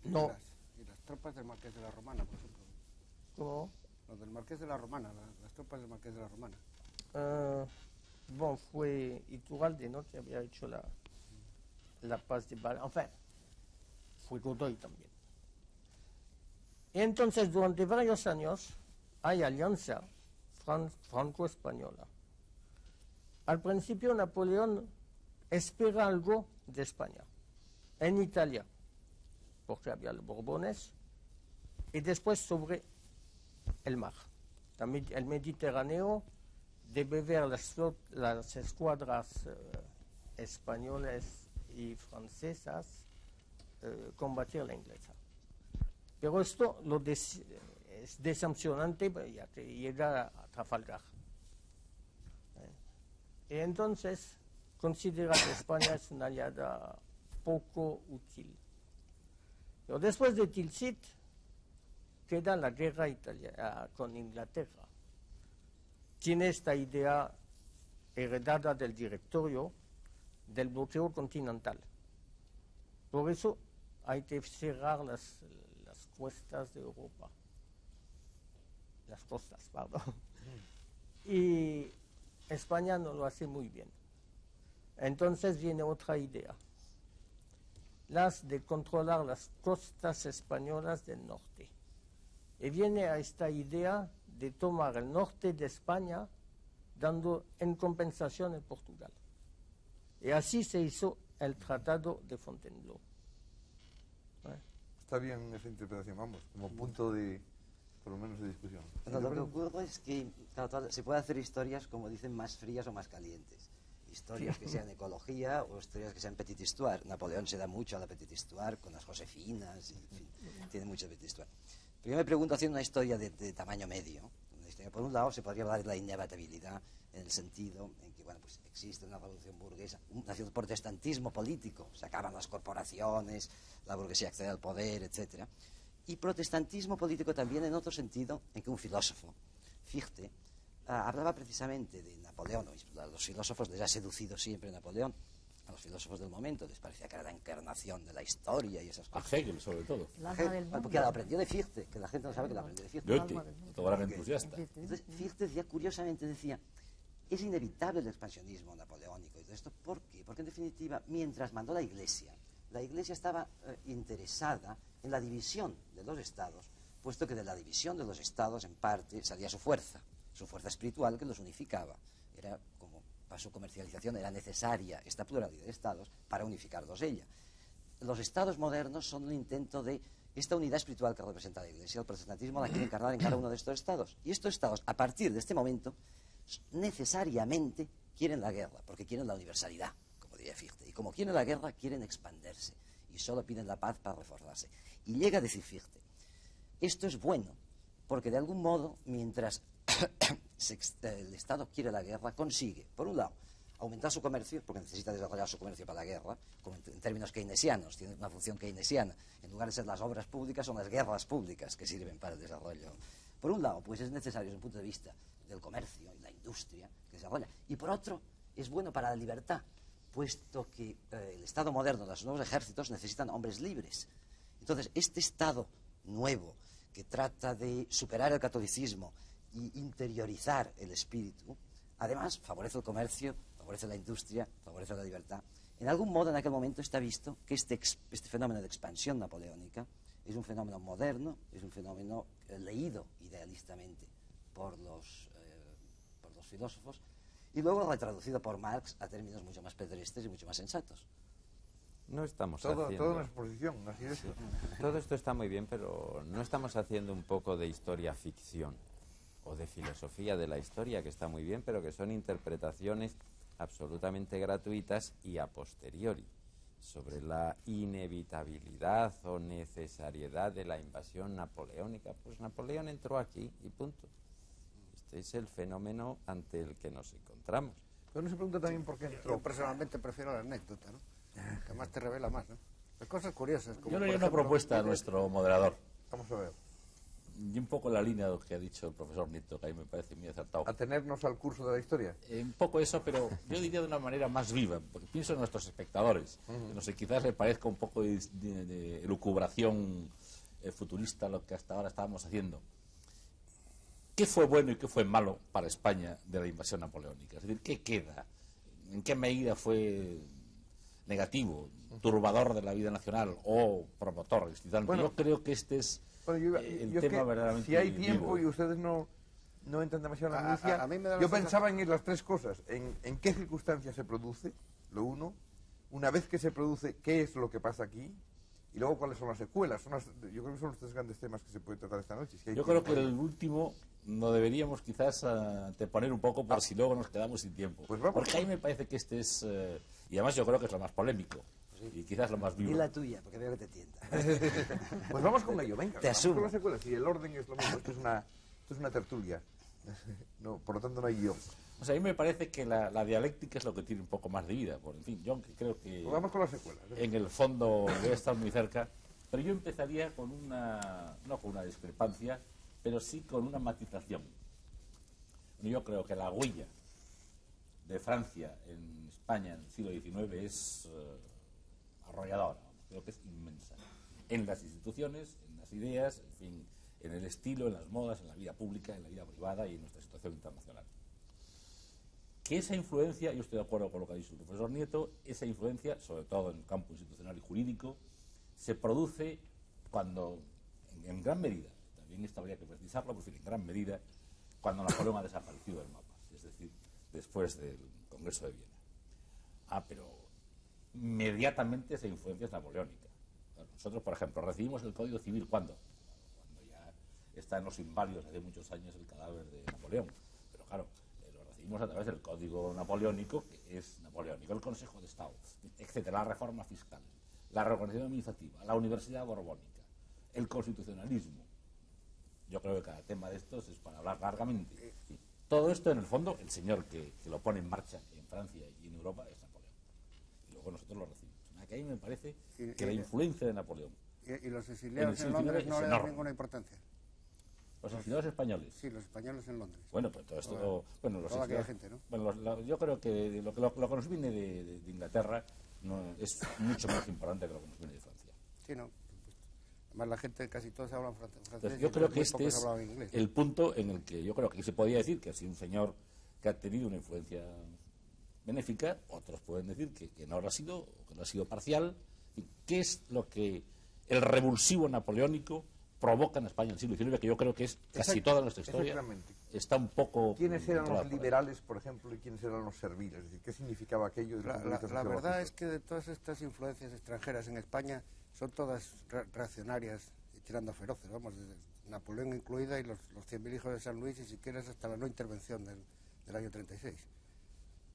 no. Y las tropas del Marqués de la Romana, por ejemplo. ¿Cómo? Los del Marqués de la Romana, las tropas del Marqués de la Romana. Bueno, fue Iturralde, ¿no?, que había hecho la paz de Val. Enfin, fue Godoy también. Y entonces, durante varios años, hay alianza franco-española. Al principio, Napoleón espera algo de España, en Italia, porque había los Borbones, y después sobre el mar. El Mediterráneo debe ver las escuadras españolas y francesas combatir la inglesa. Pero esto es decepcionante, ya te llega a Trafalgar. Y entonces considera que España es una aliada poco útil. Pero después de Tilsit queda la guerra con Inglaterra. Tiene esta idea heredada del directorio del bloqueo continental. Por eso hay que cerrar las costas de Europa. Las costas, perdón. Y España no lo hace muy bien. Entonces viene otra idea, las de controlar las costas españolas del norte. Y viene a esta idea de tomar el norte de España dando en compensación a Portugal. Y así se hizo el Tratado de Fontainebleau. Está bien esa interpretación, vamos, como punto de, por lo menos, de discusión. Bueno, lo que ocurre es que claro, se puede hacer historias, como dicen, más frías o más calientes. Historias que sean ecología o historias que sean petit histoire. Napoleón se da mucho a la petit histoire con las Josefinas, y, en fin, tiene mucho petit histoire. Pero yo me pregunto, haciendo una historia de tamaño medio, por un lado se podría hablar de la inevitabilidad en el sentido en que, bueno, pues existe una revolución burguesa, un cierto protestantismo político, se acaban las corporaciones, la burguesía accede al poder, etc. Y protestantismo político también en otro sentido, en que un filósofo, Fichte, hablaba precisamente de Napoleón. A los filósofos les ha seducido siempre Napoleón, a los filósofos del momento les parecía que era la encarnación de la historia y esas cosas. A Hegel, sobre todo. Porque lo aprendió de Fichte, que la gente no sabe que lo aprendió de Fichte. Goethe, otro gran entusiasta. Entonces, Fichte decía, curiosamente decía, es inevitable el expansionismo napoleónico y todo esto. ¿Por qué? Porque en definitiva, mientras mandó la Iglesia estaba interesada en la división de los estados, puesto que de la división de los estados, en parte, salía su fuerza espiritual que los unificaba. Era como, para su comercialización, era necesaria esta pluralidad de estados para unificarlos ella. Los estados modernos son un intento de esta unidad espiritual que representa la Iglesia. El protestantismo la quiere encarnar en cada uno de estos estados. Y estos estados, a partir de este momento, necesariamente quieren la guerra, porque quieren la universalidad, como diría Fichte. Y como quieren la guerra, quieren expandirse. Y solo piden la paz para reforzarse. Y llega a decir Fichte, esto es bueno, porque de algún modo, mientras el Estado quiere la guerra, consigue, por un lado, aumentar su comercio, porque necesita desarrollar su comercio para la guerra, como en términos keynesianos, tiene una función keynesiana. En lugar de ser las obras públicas, son las guerras públicas que sirven para el desarrollo. Por un lado, pues es necesario desde el punto de vista del comercio y la industria que desarrolla. Y por otro, es bueno para la libertad, puesto que el Estado moderno, los nuevos ejércitos, necesitan hombres libres. Entonces, este Estado nuevo, que trata de superar el catolicismo y interiorizar el espíritu, además favorece el comercio, favorece la industria, favorece la libertad. En algún modo, en aquel momento, está visto que este fenómeno de expansión napoleónica es un fenómeno moderno, es un fenómeno leído idealistamente por los filósofos y luego retraducido por Marx a términos mucho más pedestres y mucho más sensatos. No estamos Toda haciendo... una exposición, así es. Todo esto está muy bien, pero no estamos haciendo un poco de historia ficción o de filosofía de la historia, que está muy bien, pero que son interpretaciones absolutamente gratuitas y a posteriori sobre la inevitabilidad o necesariedad de la invasión napoleónica. Pues Napoleón entró aquí y punto. Este es el fenómeno ante el que nos encontramos. Pero uno se pregunta también por qué entró. Yo personalmente prefiero la anécdota, ¿no? Que más te revela más, ¿no? Hay cosas curiosas. Como Yo le por haría una ejemplo, propuesta a nuestro moderador. Vamos a ver. Y un poco en la línea de lo que ha dicho el profesor Nieto, que a mí me parece muy acertado. Atenernos al curso de la historia. Un poco eso, pero yo diría de una manera más viva, porque pienso en nuestros espectadores. No sé, quizás le parezca un poco de elucubración futurista lo que hasta ahora estábamos haciendo. ¿Qué fue bueno y qué fue malo para España de la invasión napoleónica? Es decir, ¿qué queda? ¿En qué medida fue negativo, turbador de la vida nacional o promotor, excitante? Bueno, yo creo que este es el yo tema que, verdaderamente si hay tiempo vivo. y ustedes no entran demasiado en la minucia, a mí me da la yo sensación... pensaba en ir las tres cosas. En qué circunstancias se produce, lo uno. Una vez que se produce, ¿qué es lo que pasa aquí? Y luego, ¿cuáles son las secuelas? Yo creo que son los tres grandes temas que se pueden tratar esta noche. Yo creo que el último lo deberíamos quizás anteponer un poco por si luego nos quedamos sin tiempo. Pues vamos. Porque ahí me parece que este es... y además yo creo que es lo más polémico. Y quizás lo más vivo. Y la tuya, porque veo que te tienta. Pues vamos con ello, venga. Te vamos asumo. con las secuelas. Y el orden es lo mismo. Esto es una tertulia. No, por lo tanto, no hay guión. O sea, a mí me parece que la dialéctica es lo que tiene un poco más de vida. En fin, yo aunque creo que Pues vamos con las secuelas. en el fondo debe estar muy cerca, pero yo empezaría con no con una discrepancia, pero sí con una matización. Yo creo que la huella de Francia en España en el siglo XIX es arrolladora, creo que es inmensa. En las instituciones, en las ideas, en fin, en el estilo, en las modas, en la vida pública, en la vida privada y en nuestra situación internacional. Que esa influencia, yo estoy de acuerdo con lo que ha dicho el profesor Nieto, esa influencia, sobre todo en el campo institucional y jurídico, se produce cuando, en gran medida, también esto habría que precisarlo, porque en gran medida, cuando Napoleón ha desaparecido del mapa, es decir, después del Congreso de Viena. Pero inmediatamente esa influencia es napoleónica. Nosotros, por ejemplo, recibimos el Código Civil, ¿cuándo? Cuando ya está en los inválidos hace muchos años el cadáver de Napoleón. Pero claro, lo recibimos a través del Código Napoleónico, que es napoleónico, el Consejo de Estado, etcétera, la reforma fiscal, la reorganización administrativa, la Universidad Borbónica, el constitucionalismo. Yo creo que cada tema de estos es para hablar largamente. Todo esto, en el fondo, el señor que lo pone en marcha en Francia y en Europa es Napoleón. Y luego nosotros lo recibimos. Aquí a mí me parece que la influencia de Napoleón... ¿Y los exiliados en Londres no le dan ninguna importancia? ¿Los exiliados españoles? Sí, los españoles en Londres. Bueno, pues todo esto... Bueno, los toda aquella exiliados, gente, ¿no? bueno, yo creo que lo que nos viene de Inglaterra es mucho más importante que lo que nos viene de Francia. Sí, no. Además, la gente, casi todos hablan francés. Entonces, yo creo que este es el punto en el que yo creo que se podía decir que ha sido un señor que ha tenido una influencia benéfica, otros pueden decir que no lo ha sido, o que no ha sido parcial. ¿Qué es lo que el revulsivo napoleónico provoca en España en el siglo XIX, que yo creo que es casi toda nuestra historia, está un poco... ¿Quiénes eran los liberales, por ejemplo, y quiénes eran los serviles? Es decir, ¿qué significaba aquello? La verdad es que de todas estas influencias extranjeras en España son todas reaccionarias y tirando a feroces, vamos, desde Napoleón incluida y los 100.000 hijos de San Luis, y si quieres hasta la no intervención del año 36.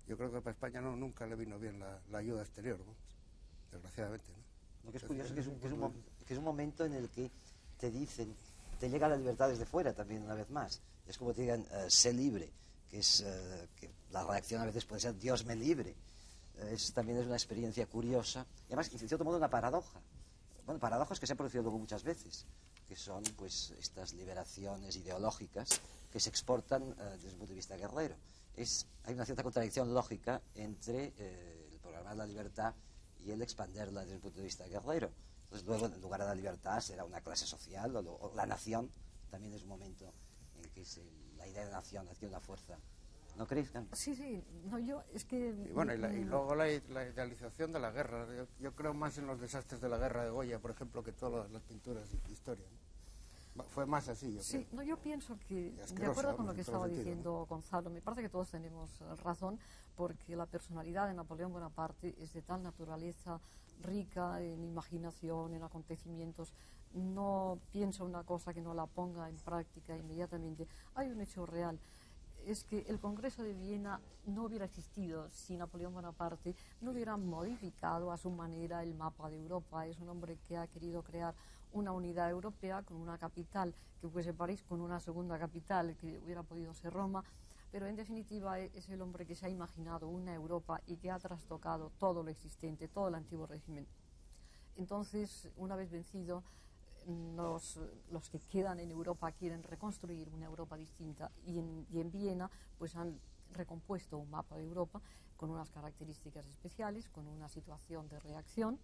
Yo creo que para España nunca le vino bien la ayuda exterior, ¿no? Desgraciadamente, ¿no? Lo que es curioso es que es un momento en el que te dicen, te llega la libertad desde fuera también una vez más. Es como te digan, sé libre, que la reacción a veces puede ser Dios me libre. También es una experiencia curiosa y además, en cierto modo, una paradoja. Bueno, paradojas que se han producido luego muchas veces, que son pues estas liberaciones ideológicas que se exportan desde un punto de vista guerrero. Hay una cierta contradicción lógica entre el proclamar la libertad y el expanderla desde un punto de vista guerrero. Entonces luego, en lugar de la libertad, será una clase social o la nación. También es un momento en que la idea de nación adquiere una fuerza. ¿No creéis, Carmen? Sí, sí. No, yo es que... Y bueno, y luego la idealización de la guerra. Yo creo más en los desastres de la guerra de Goya, por ejemplo, que todas las pinturas de historia, ¿no? Fue más así, yo creo. Sí, no, yo pienso que, de acuerdo con lo que estaba diciendo Gonzalo, me parece que todos tenemos razón, porque la personalidad de Napoleón Bonaparte es de tal naturaleza rica en imaginación, en acontecimientos. No pienso una cosa que no la ponga en práctica inmediatamente. Hay un hecho real. Es que el Congreso de Viena no hubiera existido si Napoleón Bonaparte no hubiera modificado a su manera el mapa de Europa. Es un hombre que ha querido crear una unidad europea con una capital que fuese París, con una segunda capital que hubiera podido ser Roma, pero en definitiva es el hombre que se ha imaginado una Europa y que ha trastocado todo lo existente, todo el antiguo régimen. Entonces, una vez vencido, los que quedan en Europa quieren reconstruir una Europa distinta y en Viena pues han recompuesto un mapa de Europa con unas características especiales, con una situación de reacción.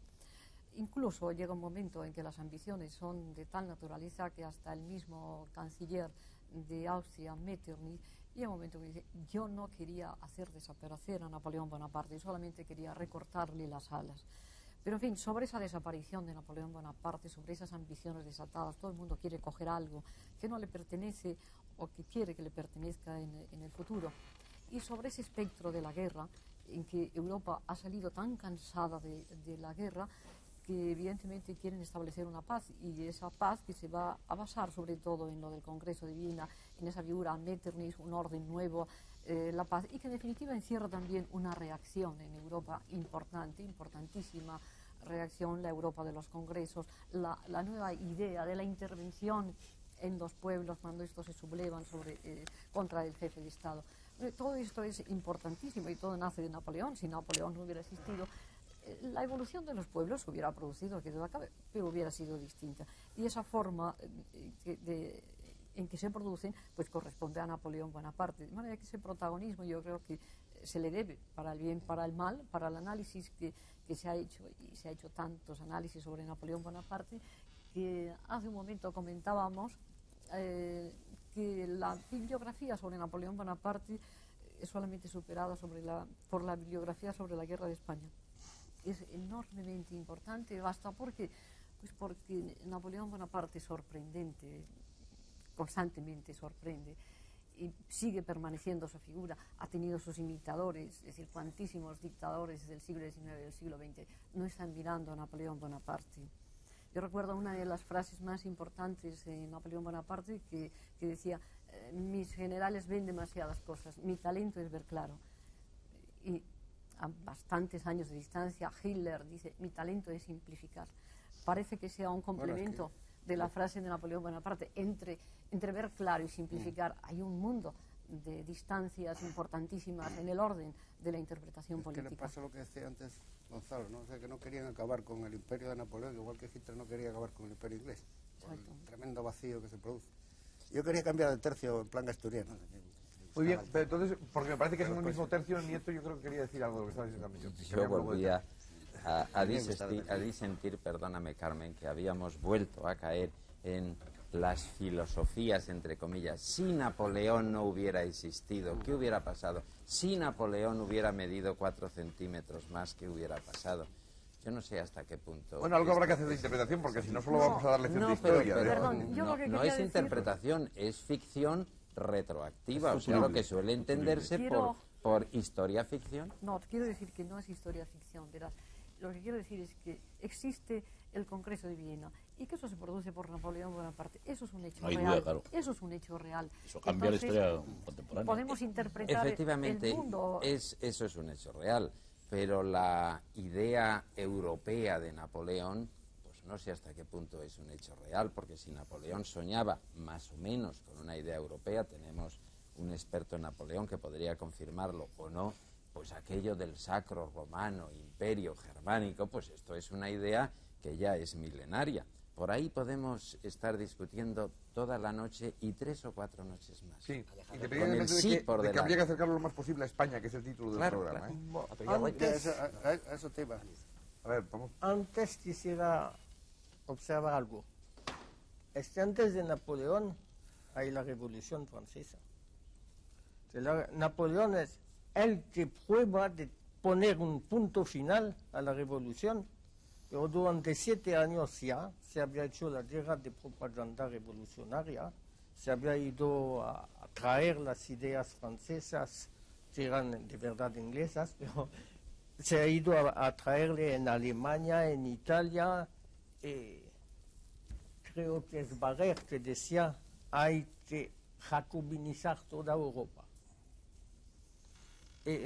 Incluso llega un momento en que las ambiciones son de tal naturaleza que hasta el mismo canciller de Austria, Metternich, llega un momento que dice, yo no quería hacer desaparecer a Napoleón Bonaparte, solamente quería recortarle las alas. Pero en fin, sobre esa desaparición de Napoleón Bonaparte, sobre esas ambiciones desatadas, todo el mundo quiere coger algo que no le pertenece o que quiere que le pertenezca en el futuro. Y sobre ese espectro de la guerra, en que Europa ha salido tan cansada de la guerra, que evidentemente quieren establecer una paz, y esa paz que se va a basar sobre todo en lo del Congreso de Viena, en esa figura Metternich, un orden nuevo, la paz, y que en definitiva encierra también una reacción en Europa importante, importantísima reacción, la Europa de los congresos, la nueva idea de la intervención en los pueblos cuando estos se sublevan contra el jefe de Estado. Todo esto es importantísimo y todo nace de Napoleón. Si Napoleón no hubiera existido, la evolución de los pueblos hubiera producido, que duda cabe, pero hubiera sido distinta. Y esa forma en que se producen, pues corresponde a Napoleón Bonaparte. De manera que ese protagonismo yo creo que se le debe, para el bien, para el mal, para el análisis que se ha hecho, y se ha hecho tantos análisis sobre Napoleón Bonaparte, que hace un momento comentábamos que la bibliografía sobre Napoleón Bonaparte es solamente superada por la bibliografía sobre la guerra de España. Es enormemente importante, basta porque Napoleón Bonaparte es sorprendente, constantemente sorprende, y sigue permaneciendo su figura, ha tenido sus imitadores, es decir, cuantísimos dictadores del siglo XIX y del siglo XX no están mirando a Napoleón Bonaparte. Yo recuerdo una de las frases más importantes de Napoleón Bonaparte que decía: mis generales ven demasiadas cosas, mi talento es ver claro. Y a bastantes años de distancia, Hitler dice: mi talento es simplificar. Parece que sea un complemento de la frase de Napoleón Bonaparte. Entre ver claro y simplificar hay un mundo de distancias importantísimas en el orden de la interpretación política. ¿Qué le pasa lo que decía antes Gonzalo, ¿no? O sea, que no querían acabar con el imperio de Napoleón, igual que Hitler no quería acabar con el imperio inglés, por el tremendo vacío que se produce. Yo quería cambiar de tercio en plan asturiano. Muy bien, pero entonces, porque me parece que es en el mismo tercio, el Nieto yo creo que quería decir algo de lo que estaba diciendo también. Yo volvía a disentir, perdóname Carmen, que habíamos vuelto a caer en las filosofías, entre comillas. Si Napoleón no hubiera existido, ¿qué hubiera pasado? Si Napoleón hubiera medido 4 centímetros más, ¿qué hubiera pasado? Yo no sé hasta qué punto... Bueno, algo habrá que hacer de interpretación, porque si no solo vamos a darle de historia. No es interpretación, es ficción retroactiva, o sea, lo que suele entenderse por historia-ficción. No, quiero decir que no es historia-ficción, verás. Lo que quiero decir es que existe el Congreso de Viena y que eso se produce por Napoleón Bonaparte. Eso es un hecho real. Duda, claro. Eso es un hecho real. Eso cambia la historia contemporánea. Podemos interpretar efectivamente, el mundo. Eso es un hecho real, pero la idea europea de Napoleón, pues no sé hasta qué punto es un hecho real, porque si Napoleón soñaba más o menos con una idea europea, tenemos un experto en Napoleón que podría confirmarlo o no, pues aquello del sacro romano, imperio germánico, pues esto es una idea que ya es milenaria. Por ahí podemos estar discutiendo toda la noche y 3 o 4 noches más. Sí, independientemente de que habría que acercarlo lo más posible a España, que es el título del programa. A eso te iba. A ver, vamos. Antes quisiera observar algo. Antes de Napoleón hay la Revolución Francesa. Napoleón es el que prueba de poner un punto final a la revolución, pero durante 7 años ya se había hecho la guerra de propaganda revolucionaria, se había ido a traer las ideas francesas, que eran de verdad inglesas, pero se ha ido a traerle en Alemania, en Italia, creo que es Barrère que decía: hay que jacobinizar toda Europa.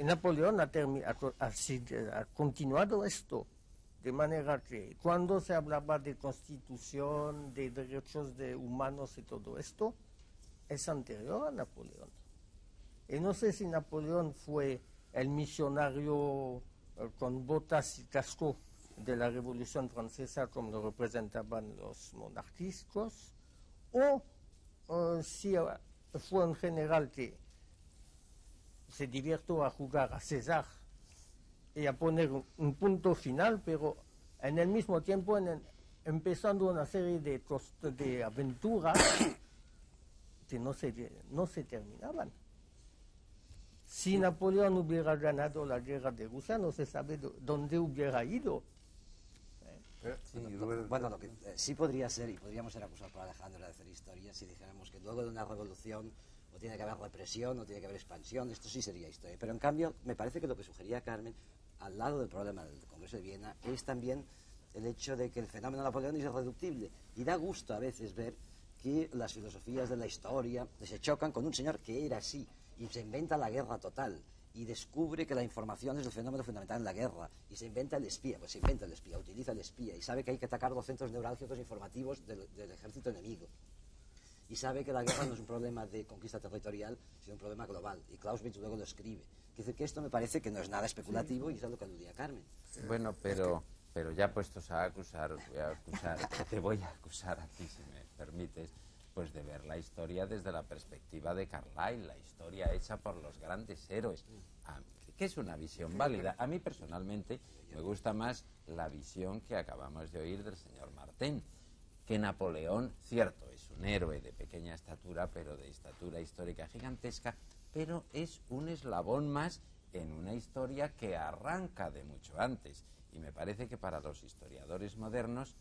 Napoleón ha continuado esto, de manera que cuando se hablaba de constitución, de derechos humanos y todo esto, es anterior a Napoleón. Y no sé si Napoleón fue el misionario con botas y casco de la Revolución Francesa, como lo representaban los monárquicos, o si fue un general que se divirtió a jugar a César y a poner un punto final, pero en el mismo tiempo empezando una serie de aventuras que no se terminaban. Si Napoleón hubiera ganado la guerra de Rusia, no se sabe dónde hubiera ido. Bueno, lo que sí podría ser, y podríamos ser acusados por Alejandro de hacer historia, si dijéramos que luego de una revolución o tiene que haber represión o tiene que haber expansión, esto sí sería historia. Pero en cambio, me parece que lo que sugería Carmen, al lado del problema del Congreso de Viena, es también el hecho de que el fenómeno Napoleón es irreductible. Y da gusto a veces ver que las filosofías de la historia se chocan con un señor que era así y se inventa la guerra total y descubre que la información es el fenómeno fundamental en la guerra y se inventa el espía, pues se inventa el espía, utiliza el espía y sabe que hay que atacar los centros neurálgicos informativos del ejército enemigo y sabe que la guerra no es un problema de conquista territorial sino un problema global y Clausewitz luego lo escribe. Quiere decir que esto me parece que no es nada especulativo y es a lo que aludía Carmen. Bueno, pero ya puestos a acusar, te voy a acusar a ti, si me permites, pues de ver la historia desde la perspectiva de Carlyle, la historia hecha por los grandes héroes, que es una visión válida. A mí personalmente me gusta más la visión que acabamos de oír del señor Martin, que Napoleón, cierto, es un héroe de pequeña estatura, pero de estatura histórica gigantesca, pero es un eslabón más en una historia que arranca de mucho antes. Y me parece que para los historiadores modernos,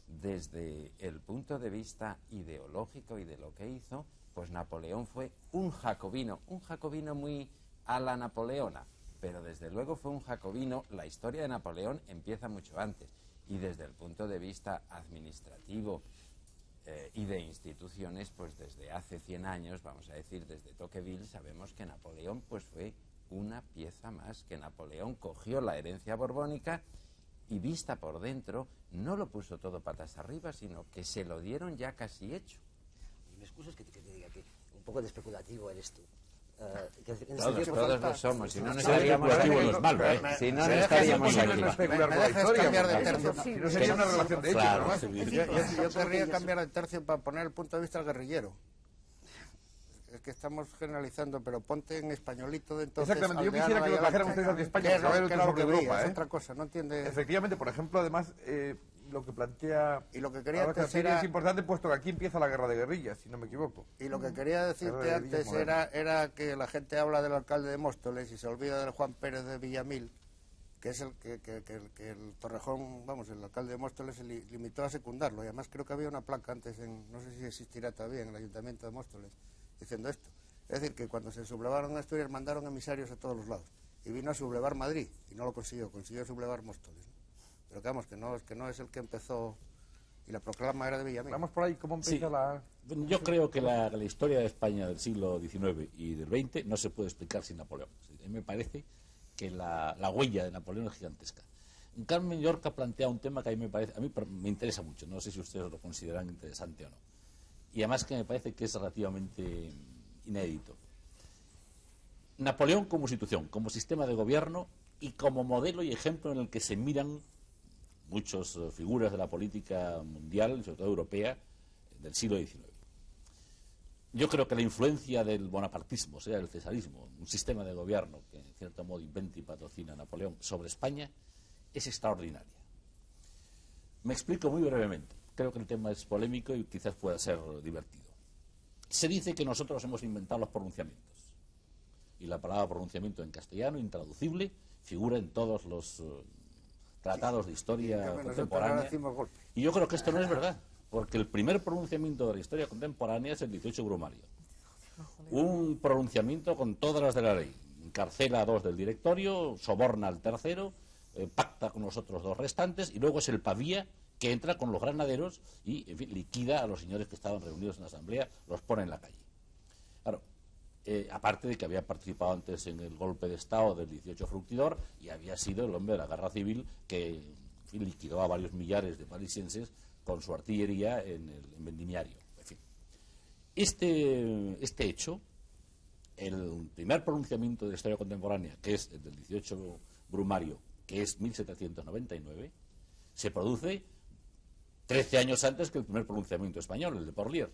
desde el punto de vista ideológico y de lo que hizo, pues Napoleón fue un jacobino muy a la napoleona, pero desde luego fue un jacobino. La historia de Napoleón empieza mucho antes, y desde el punto de vista administrativo y de instituciones, pues desde hace 100 años, vamos a decir, desde Tocqueville, sabemos que Napoleón pues fue una pieza más, que Napoleón cogió la herencia borbónica y vista por dentro, no lo puso todo patas arriba, sino que se lo dieron ya casi hecho. Y me excusas que te diga que un poco de especulativo eres tú. Todos lo somos, si no, no estaríamos aquí. Si no, no estaríamos aquí. ¿Me dejas cambiar de tercio? Si no sería una relación de hecho. Claro. Yo querría cambiar de tercio para poner el punto de vista del guerrillero. Es que estamos generalizando, pero ponte en españolito de entonces. Exactamente, yo quisiera que lo trajeran ustedes de España, para saber sobre Europa. Es otra cosa, no entiende. Efectivamente, por ejemplo, además, lo que plantea y lo que quería es importante, puesto que aquí empieza la guerra de guerrillas, si no me equivoco. Y lo que quería decirte antes era que la gente habla del alcalde de Móstoles y se olvida del Juan Pérez de Villamil, que es el que el Torrejón, vamos, el alcalde de Móstoles se limitó a secundarlo. Y además creo que había una placa antes, no sé si existirá todavía, en el ayuntamiento de Móstoles, diciendo esto. Es decir, que cuando se sublevaron Asturias mandaron emisarios a todos los lados. Y vino a sublevar Madrid, y no lo consiguió sublevar Móstoles. Pero que vamos, que no es el que empezó, y la proclama era de Villamil. Vamos por ahí, ¿cómo empieza la...? Yo creo que la historia de España del siglo XIX y del XX no se puede explicar sin Napoleón. A mí me parece que la huella de Napoleón es gigantesca. Carmen Llorca plantea un tema que a mí me interesa mucho, no sé si ustedes lo consideran interesante o no. Y además que me parece que es relativamente inédito. Napoleón como institución, como sistema de gobierno y como modelo y ejemplo en el que se miran muchas figuras de la política mundial, sobre todo europea, del siglo XIX. Yo creo que la influencia del bonapartismo, o sea, del cesarismo, un sistema de gobierno que en cierto modo inventa y patrocina Napoleón sobre España, es extraordinaria. Me explico muy brevemente. Creo que el tema es polémico y quizás pueda ser divertido. Se dice que nosotros hemos inventado los pronunciamientos. Y la palabra pronunciamiento en castellano, intraducible, figura en todos los tratados de historia contemporánea. Y yo creo que esto no es verdad, porque el primer pronunciamiento de la historia contemporánea es el 18 Brumario. Un pronunciamiento con todas las de la ley. Encarcela a 2 del directorio, soborna al tercero, pacta con los otros 2 restantes, y luego es el Pavía, que entra con los granaderos y, en fin, liquida a los señores que estaban reunidos en la asamblea, los pone en la calle. Claro, aparte de que había participado antes en el golpe de Estado del 18 Fructidor y había sido el hombre de la guerra civil que, en fin, liquidó a varios millares de parisienses con su artillería en Vendimiario. En fin, este hecho, el primer pronunciamiento de la historia contemporánea, que es el del 18 Brumario, que es 1799, se produce 13 años antes que el primer pronunciamiento español, el de Porlier,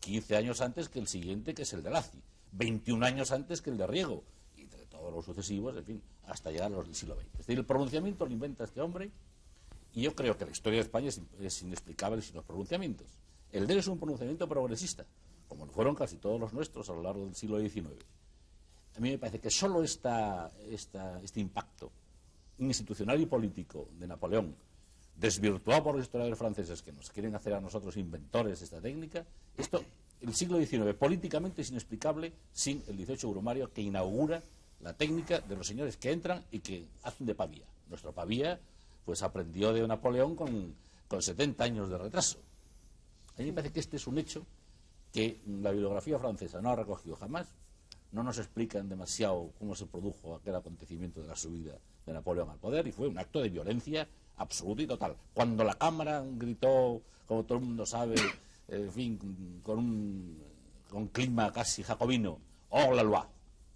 15 años antes que el siguiente, que es el de Lacy, 21 años antes que el de Riego, y de todos los sucesivos, en fin, hasta llegar a los del siglo XX. Es decir, el pronunciamiento lo inventa este hombre, y yo creo que la historia de España es inexplicable sin los pronunciamientos. El de él es un pronunciamiento progresista, como lo fueron casi todos los nuestros a lo largo del siglo XIX. A mí me parece que solo este impacto institucional y político de Napoleón, desvirtuado por los historiadores franceses que nos quieren hacer a nosotros inventores de esta técnica, el siglo XIX políticamente es inexplicable sin el 18 Brumario, que inaugura la técnica de los señores que entran y que hacen de Pavía. Nuestro Pavía pues aprendió de Napoleón con 70 años de retraso. A mí me parece que este es un hecho que la bibliografía francesa no ha recogido jamás. No nos explican demasiado cómo se produjo aquel acontecimiento de la subida de Napoleón al poder, y fue un acto de violencia absoluta y total. Cuando la Cámara gritó, como todo el mundo sabe, en fin, con clima casi jacobino, ¡oh, la loi!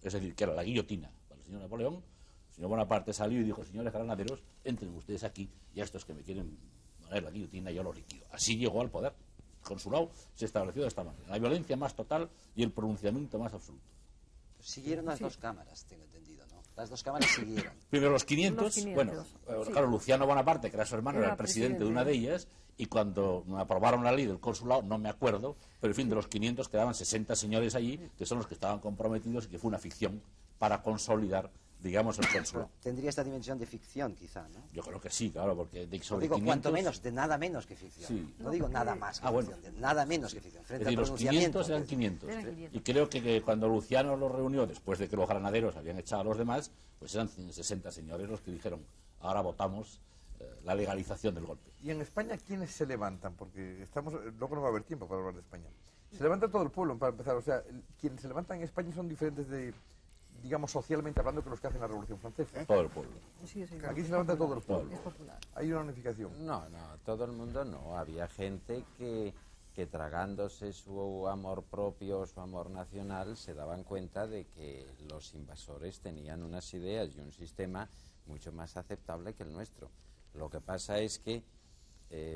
Es decir, que era la guillotina para el señor Napoleón, el señor Bonaparte salió y dijo: señores granaderos, entren ustedes aquí, y a estos que me quieren poner la guillotina yo los liquido. Así llegó al poder. El consulado se estableció de esta manera. La violencia más total y el pronunciamiento más absoluto. Siguieron las dos cámaras, tengo entendido, ¿no? Las dos cámaras siguieron. Primero los 500, bueno, claro, Luciano Bonaparte, que era su hermano, era el presidente de una de ellas, y cuando aprobaron la ley del consulado, no me acuerdo, pero en fin, de los 500 quedaban 60 señores allí, que son los que estaban comprometidos, y que fue una ficción para consolidar, digamos, el consulado. Tendría esta dimensión de ficción, quizá, ¿no? Yo creo que sí, claro, porque de sobre digo 500... cuanto menos, de nada menos que ficción. Sí. No digo nada más que ficción, de nada menos que ficción. Es Frente decir, al los 500 eran 500. Y creo que cuando Luciano los reunió, después de que los granaderos habían echado a los demás, pues eran 60 señores los que dijeron: ahora votamos la legalización del golpe. ¿Y en España quiénes se levantan? Porque estamos, luego no va a haber tiempo para hablar de España. Se levanta todo el pueblo, para empezar. O sea, quienes se levantan en España son diferentes de, digamos, socialmente hablando, que los que hacen la Revolución Francesa. Todo el pueblo. Sí, sí, Aquí se levanta todo el pueblo. es popular. Hay una unificación. No, todo el mundo no. Había gente que tragándose su amor propio, su amor nacional, se daban cuenta de que los invasores tenían unas ideas y un sistema mucho más aceptable que el nuestro. Lo que pasa es que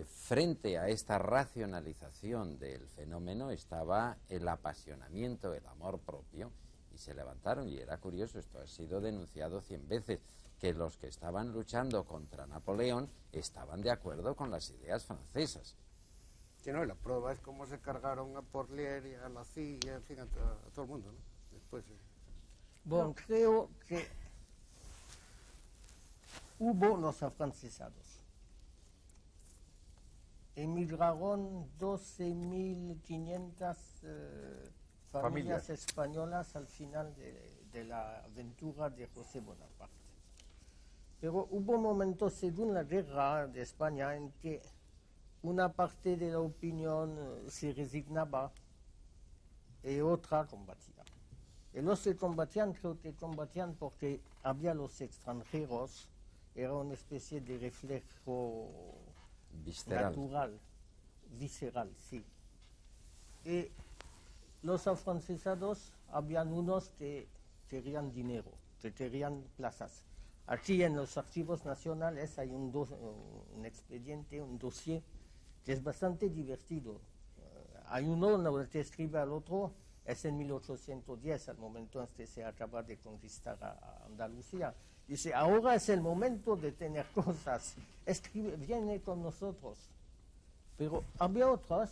frente a esta racionalización del fenómeno estaba el apasionamiento, el amor propio, y se levantaron. Y era curioso, esto ha sido denunciado 100 veces, que los que estaban luchando contra Napoleón estaban de acuerdo con las ideas francesas. Sí, no, y la prueba es cómo se cargaron a Porlier y a Lacy y en fin, a todo el mundo, ¿no? Después, Bueno, creo que hubo los afrancesados. Emigraron 12.500 familias españolas al final de la aventura de José Bonaparte. Pero hubo momentos, según la guerra de España, en que una parte de la opinión se resignaba y otra combatía. Y los que combatían, creo que combatían porque había los extranjeros, era una especie de reflejo Visceral. natural, visceral, sí. Y los afrancesados, habían unos que querían dinero, que querían plazas. Aquí en los archivos nacionales hay un expediente, un dossier, que es bastante divertido. Hay uno donde te escribe al otro, es en 1810, al momento en que se acaba de conquistar a Andalucía. Dice: ahora es el momento de tener cosas, escribe, viene con nosotros. Pero había otros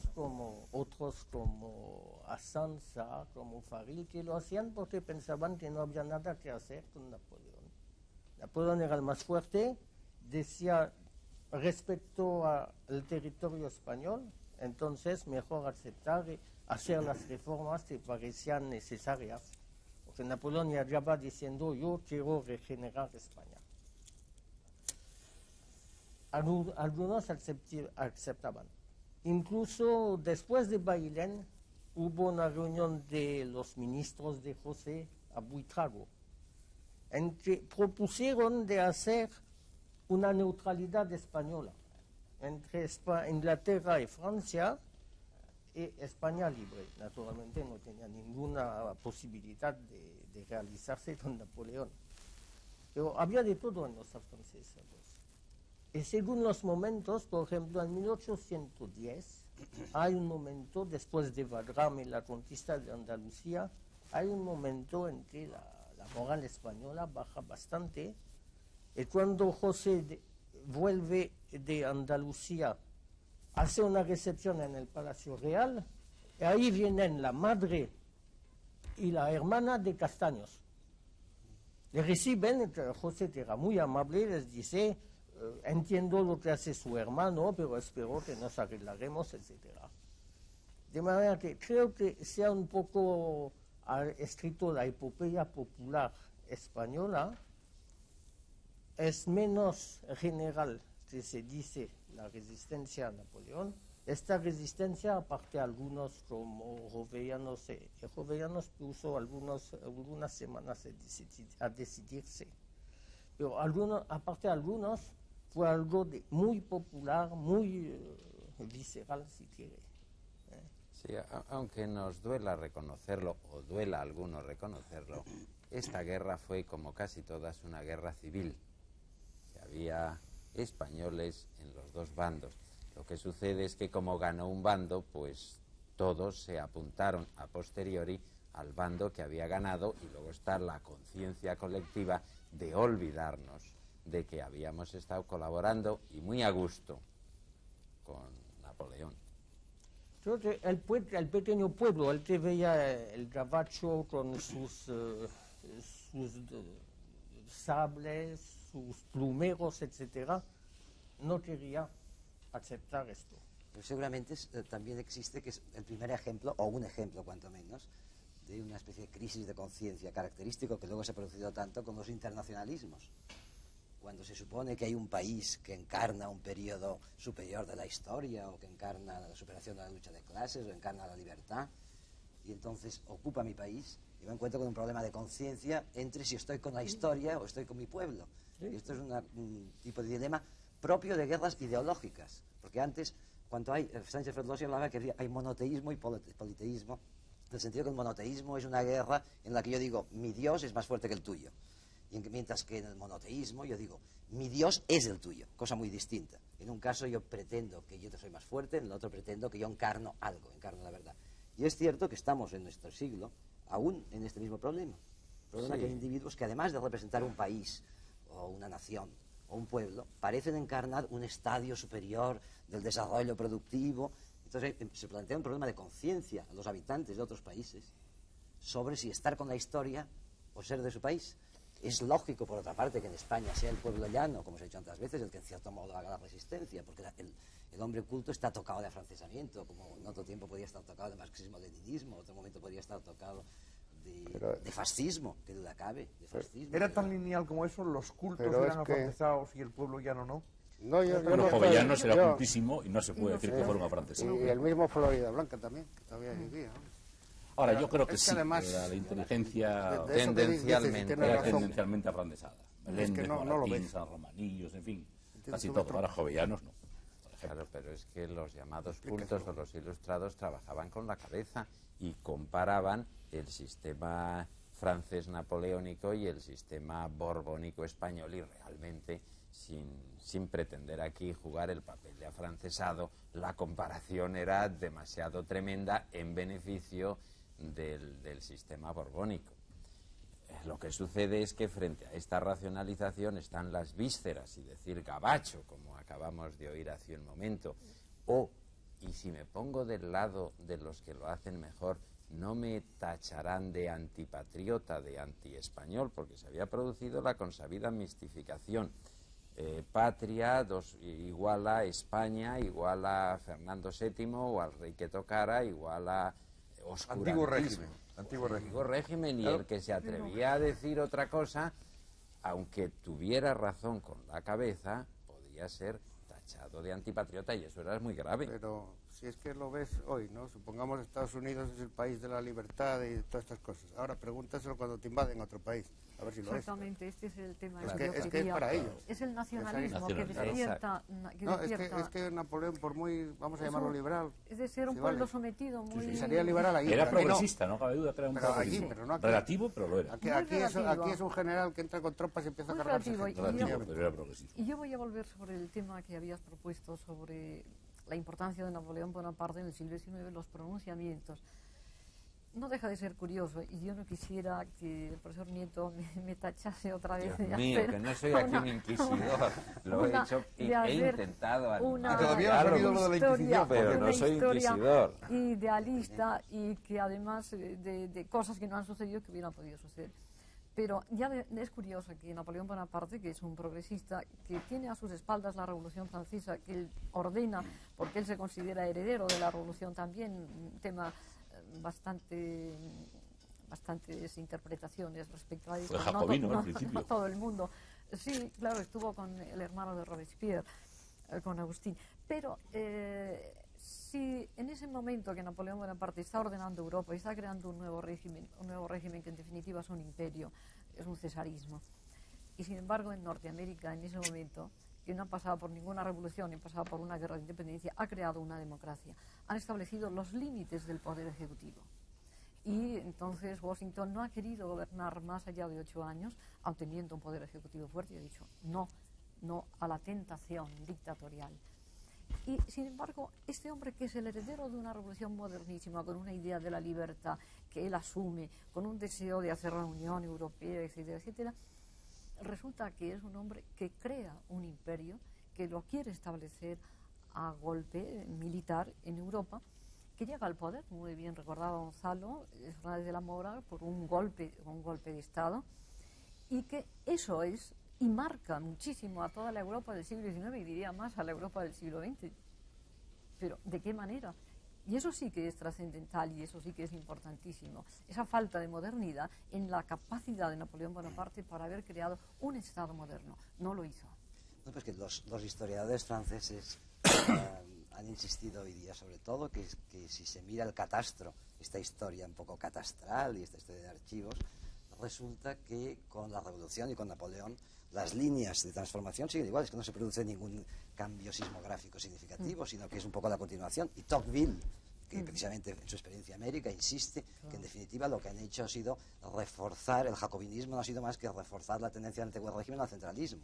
como Asanza, como Faril, que lo hacían porque pensaban que no había nada que hacer con Napoleón. Napoleón era el más fuerte, decía respecto al territorio español, entonces mejor aceptar y hacer las reformas que parecían necesarias, porque Napoleón ya va diciendo: yo quiero regenerar España. Algunos aceptaban. Incluso después de Bailén hubo una reunión de los ministros de José a Buitrago, en que propusieron de hacer una neutralidad española entre Inglaterra y Francia, y España libre. Naturalmente no tenía ninguna posibilidad de realizarse con Napoleón. Pero había de todo en los franceses. Y según los momentos, por ejemplo, en 1810, hay un momento, después de Wagram y la conquista de Andalucía, hay un momento en que la moral española baja bastante. Y cuando José vuelve de Andalucía, hace una recepción en el Palacio Real, y ahí vienen la madre y la hermana de Castaños. Le reciben, José, que era muy amable, les dice: entiendo lo que hace su hermano, pero espero que nos arreglaremos, etc. De manera que creo que sea un poco escrito la epopeya popular española, es menos general que se dice la resistencia a Napoleón. Esta resistencia, aparte algunos como Jovellanos puso algunas semanas a decidirse, pero aparte algunos fue algo muy popular, muy visceral si quiere. Sí, aunque nos duela reconocerlo, o duela a algunos reconocerlo, esta guerra fue, como casi todas, una guerra civil. Había españoles en los dos bandos. Lo que sucede es que como ganó un bando, pues todos se apuntaron a posteriori al bando que había ganado, y luego está la conciencia colectiva de olvidarnos de que habíamos estado colaborando y muy a gusto con Napoleón. El pequeño pueblo, el que veía el gabacho con sus sables, sus plumeros, etcétera, no quería aceptar esto. Pero seguramente también existe, que es el primer ejemplo, o un ejemplo cuanto menos, de una especie de crisis de conciencia característico que luego se ha producido tanto con los internacionalismos. Cuando se supone que hay un país que encarna un periodo superior de la historia, o que encarna la superación de la lucha de clases, o encarna la libertad, y entonces ocupa mi país, y me encuentro con un problema de conciencia entre si estoy con la historia o estoy con mi pueblo. Y esto es un tipo de dilema propio de guerras ideológicas, porque antes, cuando Sánchez Ferlosio hablaba que hay monoteísmo y politeísmo, en el sentido que el monoteísmo es una guerra en la que yo digo, mi Dios es más fuerte que el tuyo. Mientras que en el monoteísmo yo digo, mi Dios es el tuyo, cosa muy distinta. En un caso yo pretendo que yo te soy más fuerte, en el otro pretendo que yo encarno algo, encarno la verdad. Y es cierto que estamos en nuestro siglo aún en este mismo problema. Problema que hay individuos que, además de representar un país o una nación o un pueblo, parecen encarnar un estadio superior del desarrollo productivo. Entonces se plantea un problema de conciencia a los habitantes de otros países sobre si estar con la historia o ser de su país. Es lógico, por otra parte, que en España sea el pueblo llano, como se ha dicho tantas veces, el que en cierto modo haga la resistencia, porque el hombre culto está tocado de afrancesamiento, como en otro tiempo podía estar tocado de marxismo-leninismo, en otro momento podría estar tocado de fascismo, que duda cabe, de fascismo. ¿Era tan lineal como eso? ¿Los cultos eran afrancesados y el pueblo llano no? No, los jovellanos era cultísimo y no se puede decir que fueron afrancesados. Y el mismo Florida Blanca también, que todavía vivía, ¿no? Ahora, yo creo que es sí, además, la inteligencia tendencialmente tendencialmente afrancesada. Meléndez, no Moratín, San Romanillos, en fin, casi todo. Ahora jovellanos no. Claro, pero es que los llamados cultos o los ilustrados trabajaban con la cabeza y comparaban el sistema francés napoleónico y el sistema borbónico español, y realmente, sin pretender aquí jugar el papel de afrancesado, la comparación era demasiado tremenda en beneficio del sistema borbónico. Lo que sucede es que frente a esta racionalización están las vísceras, y decir gabacho, como acabamos de oír hace un momento, y si me pongo del lado de los que lo hacen mejor, no me tacharán de antipatriota, de antiespañol, porque se había producido la consabida mistificación. Patria igual a España, igual a Fernando VII o al rey que tocara, igual a oscurantismo. Antiguo régimen, y el que se atrevía a decir otra cosa, aunque tuviera razón con la cabeza, podía ser tachado de antipatriota, y eso era muy grave. Pero si es que lo ves hoy, ¿no? Supongamos Estados Unidos es el país de la libertad y todas estas cosas. Ahora pregúntaselo cuando te invaden otro país, a ver si lo es. Exactamente, este es el tema. Es que es para ellos. Es el nacionalismo que despierta. Es que Napoleón, por muy, vamos a llamarlo liberal, es de ser un pueblo sometido muy... sería liberal allí. Era progresista, no cabe duda que era un progresista. Pero no aquí. Relativo, pero lo era. Aquí es un general que entra con tropas y empieza a cargarse. Relativo, pero era progresista. Y yo voy a volver sobre el tema que habías propuesto sobre la importancia de Napoleón Bonaparte en el siglo XIX, los pronunciamientos. No deja de ser curioso, y yo no quisiera que el profesor Nieto me tachase otra vez. Dios mío, que no soy aquí un inquisidor. Lo he hecho y he intentado. Y todavía no ha salido lo de la Inquisición, pero no soy inquisidor. Idealista, y que además de cosas que no han sucedido que hubieran podido suceder. Pero ya es curioso que Napoleón Bonaparte, que es un progresista, que tiene a sus espaldas la Revolución Francesa, que él ordena, porque él se considera heredero de la Revolución también, un tema bastantes interpretaciones respecto a esto. Fue jacobino, al principio. No todo el mundo Sí, claro, estuvo con el hermano de Robespierre, con Agustín. Pero si en ese momento que Napoleón Bonaparte está ordenando Europa y está creando un nuevo régimen que en definitiva es un imperio, es un cesarismo, y sin embargo en Norteamérica en ese momento, que no ha pasado por ninguna revolución, ni ha pasado por una guerra de independencia, ha creado una democracia. Han establecido los límites del poder ejecutivo. Y entonces Washington no ha querido gobernar más allá de 8 años, aun teniendo un poder ejecutivo fuerte, y ha dicho no a la tentación dictatorial. Y sin embargo, este hombre, que es el heredero de una revolución modernísima, con una idea de la libertad que él asume, con un deseo de hacer la Unión Europea, etcétera, etcétera, resulta que es un hombre que crea un imperio, que lo quiere establecer a golpe militar en Europa, que llega al poder, muy bien recordaba Gonzalo Fernández de la Mora, por un golpe de Estado, y que eso es, y marca muchísimo a toda la Europa del siglo XIX, y diría más a la Europa del siglo XX. Pero, ¿de qué manera? Y eso sí que es trascendental, y eso sí que es importantísimo. Esa falta de modernidad en la capacidad de Napoleón Bonaparte para haber creado un Estado moderno. No lo hizo. No, pues que los historiadores franceses han insistido hoy día sobre todo que si se mira el catastro, esta historia un poco catastral y esta historia de archivos, resulta que con la Revolución y con Napoleón las líneas de transformación siguen iguales, que no se produce ningún cambio sismográfico significativo, sino que es un poco la continuación. Y Tocqueville, que precisamente en su experiencia en América insiste que en definitiva lo que han hecho ha sido reforzar el jacobinismo, no ha sido más que reforzar la tendencia del antiguo régimen al centralismo.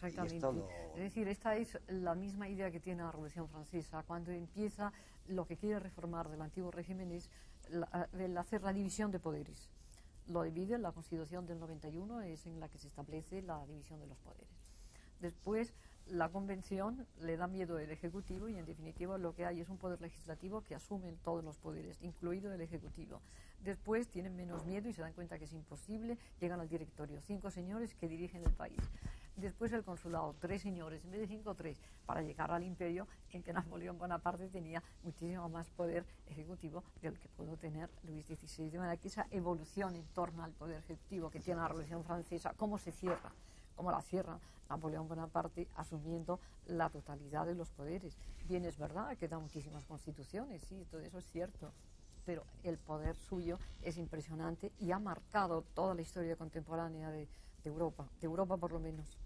Exactamente. Es decir, esta es la misma idea que tiene la Revolución Francesa. Cuando empieza, lo que quiere reformar del antiguo régimen es el hacer la división de poderes. Lo divide, la Constitución del 91 es en la que se establece la división de los poderes. Después, la Convención le da miedo al Ejecutivo, y en definitiva lo que hay es un poder legislativo que asume todos los poderes, incluido el Ejecutivo. Después tienen menos miedo y se dan cuenta que es imposible, llegan al directorio, 5 señores que dirigen el país. Después el consulado, 3 señores, en vez de 5, 3, para llegar al imperio en que Napoleón Bonaparte tenía muchísimo más poder ejecutivo del que pudo tener Luis XVI. De manera que esa evolución en torno al poder ejecutivo que tiene la Revolución Francesa, cómo se cierra, cómo la cierra Napoleón Bonaparte asumiendo la totalidad de los poderes. Bien, es verdad que da muchísimas constituciones, sí, todo eso es cierto, pero el poder suyo es impresionante y ha marcado toda la historia contemporánea de Europa por lo menos.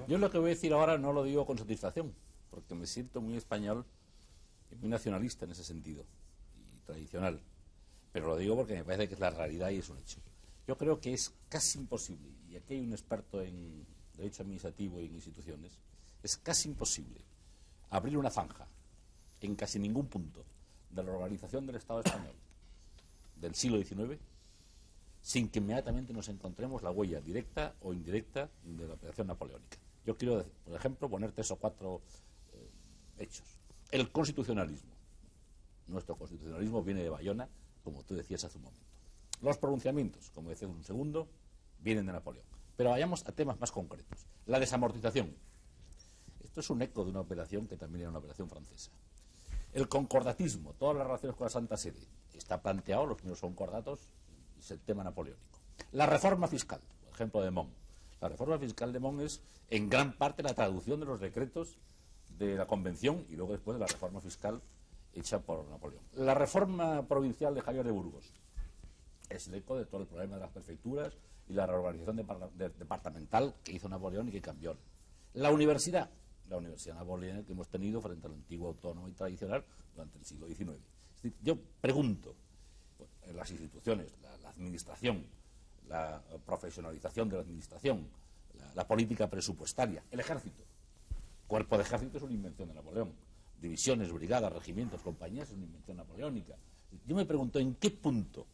Yo lo que voy a decir ahora no lo digo con satisfacción, porque me siento muy español y muy nacionalista en ese sentido, y tradicional, pero lo digo porque me parece que es la realidad y es un hecho. Yo creo que es casi imposible, y aquí hay un experto en derecho administrativo y en instituciones, es casi imposible abrir una zanja en casi ningún punto de la organización del Estado español del siglo XIX sin que inmediatamente nos encontremos la huella directa o indirecta de la operación napoleónica. Yo quiero, por ejemplo, poner 3 o 4 hechos. El constitucionalismo. Nuestro constitucionalismo viene de Bayona, como tú decías hace un momento. Los pronunciamientos, como decía un segundo, vienen de Napoleón. Pero vayamos a temas más concretos. La desamortización. Esto es un eco de una operación que también era una operación francesa. El concordatismo, todas las relaciones con la Santa Sede. Está planteado, los primeros concordatos, es el tema napoleónico. La reforma fiscal, por ejemplo, de Montt. La reforma fiscal de Montt es en gran parte la traducción de los decretos de la Convención y luego después de la reforma fiscal hecha por Napoleón. La reforma provincial de Javier de Burgos es el eco de todo el problema de las prefecturas y la reorganización departamental que hizo Napoleón y que cambió. La universidad napoleónica que hemos tenido frente al antiguo autónomo y tradicional durante el siglo XIX. Es decir, yo pregunto, en las instituciones, la administración, la profesionalización de la administración, la política presupuestaria, el ejército. Cuerpo de ejército es una invención de Napoleón. Divisiones, brigadas, regimientos, compañías es una invención napoleónica. Yo me pregunto en qué punto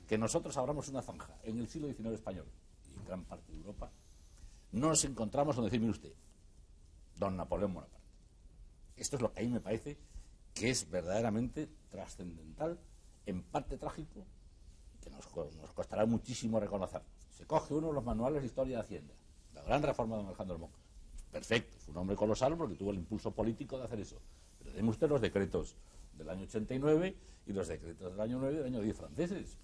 que nosotros abramos una zanja en el siglo XIX español y en gran parte de Europa, no nos encontramos con decir, mire usted, don Napoleón Bonaparte. Esto es lo que a mí me parece que es verdaderamente trascendental, en parte trágico, que nos costará muchísimo reconocer. Se coge uno de los manuales de historia de Hacienda, la gran reforma de don Alejandro Montt. Perfecto, fue un hombre colosal porque tuvo el impulso político de hacer eso. Pero deme usted los decretos del año 89 y los decretos del año 9 y del año 10 franceses.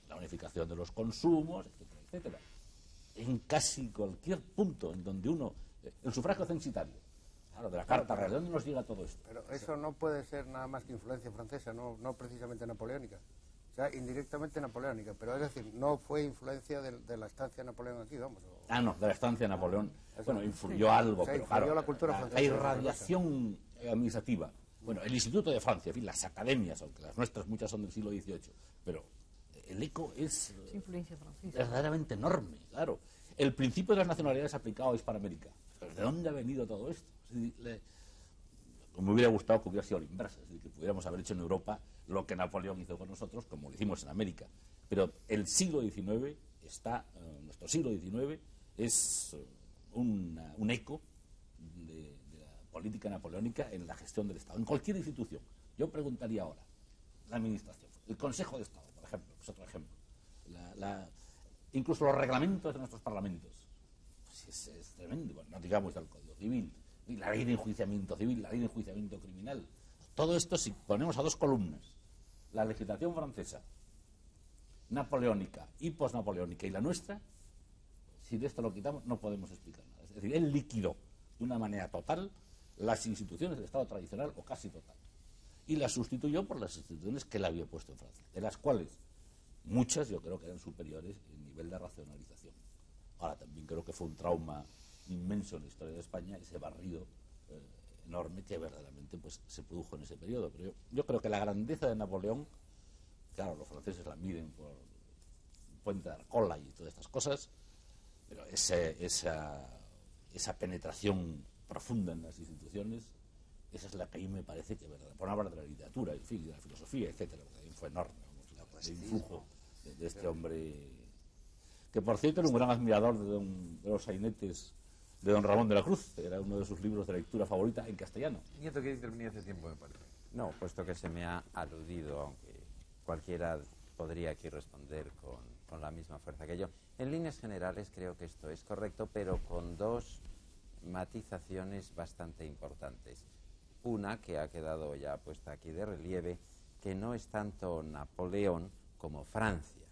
La unificación de los consumos, etcétera, etcétera. en casi cualquier punto en donde uno... El sufragio censitario, claro, de la Carta Real, ¿de dónde nos llega todo esto? Pero eso no puede ser nada más que influencia francesa, no precisamente napoleónica. O sea, indirectamente napoleónica, pero es decir, no fue influencia de la estancia de Napoleón aquí, vamos. De la estancia de Napoleón. Eso, Bueno, influyó algo, se pero influyó claro, la cultura francesa, la irradiación administrativa. Bueno, el Instituto de Francia, en fin, las academias, aunque las nuestras muchas son del siglo XVIII, pero el eco es influencia francesa. verdaderamente enorme, claro. El principio de las nacionalidades aplicado a Hispanoamérica. ¿De dónde ha venido todo esto? Me hubiera gustado que hubiera sido al inverso, es decir, que pudiéramos haber hecho en Europa lo que Napoleón hizo con nosotros, como lo hicimos en América. Pero el siglo XIX nuestro siglo XIX es un eco de la política napoleónica en la gestión del Estado, en cualquier institución. Yo preguntaría ahora, la administración, el Consejo de Estado, por ejemplo, es otro ejemplo, incluso los reglamentos de nuestros parlamentos, pues es tremendo. Bueno, no digamos del Código Civil, la ley de enjuiciamiento civil, la ley de enjuiciamiento criminal. Todo esto, si ponemos a dos columnas, la legislación francesa, napoleónica y posnapoleónica, y la nuestra, si de esto lo quitamos, no podemos explicar nada. Es decir, él liquidó de una manera total las instituciones del Estado tradicional, o casi total, y las sustituyó por las instituciones que él había puesto en Francia, de las cuales muchas yo creo que eran superiores en nivel de racionalización. Ahora, también creo que fue un trauma inmenso en la historia de España, ese barrido enorme que verdaderamente pues se produjo en ese periodo. Pero yo creo que la grandeza de Napoleón, claro, los franceses la miden por el puente de Arcola y todas estas cosas, pero esa penetración profunda en las instituciones, esa es la que a mí me parece que, por no hablar de la literatura, en fin, de la filosofía, etcétera, porque también fue enorme, el influjo de este hombre, que por cierto era un gran admirador de los sainetes de don Ramón de la Cruz, era uno de sus libros de lectura favorita en castellano. Nieto, que intervenía hace tiempo, me parece. No, puesto que se me ha aludido, aunque cualquiera podría aquí responder con la misma fuerza que yo. En líneas generales creo que esto es correcto, pero con dos matizaciones bastante importantes. Una, que ha quedado ya puesta aquí de relieve, que no es tanto Napoleón como Francia.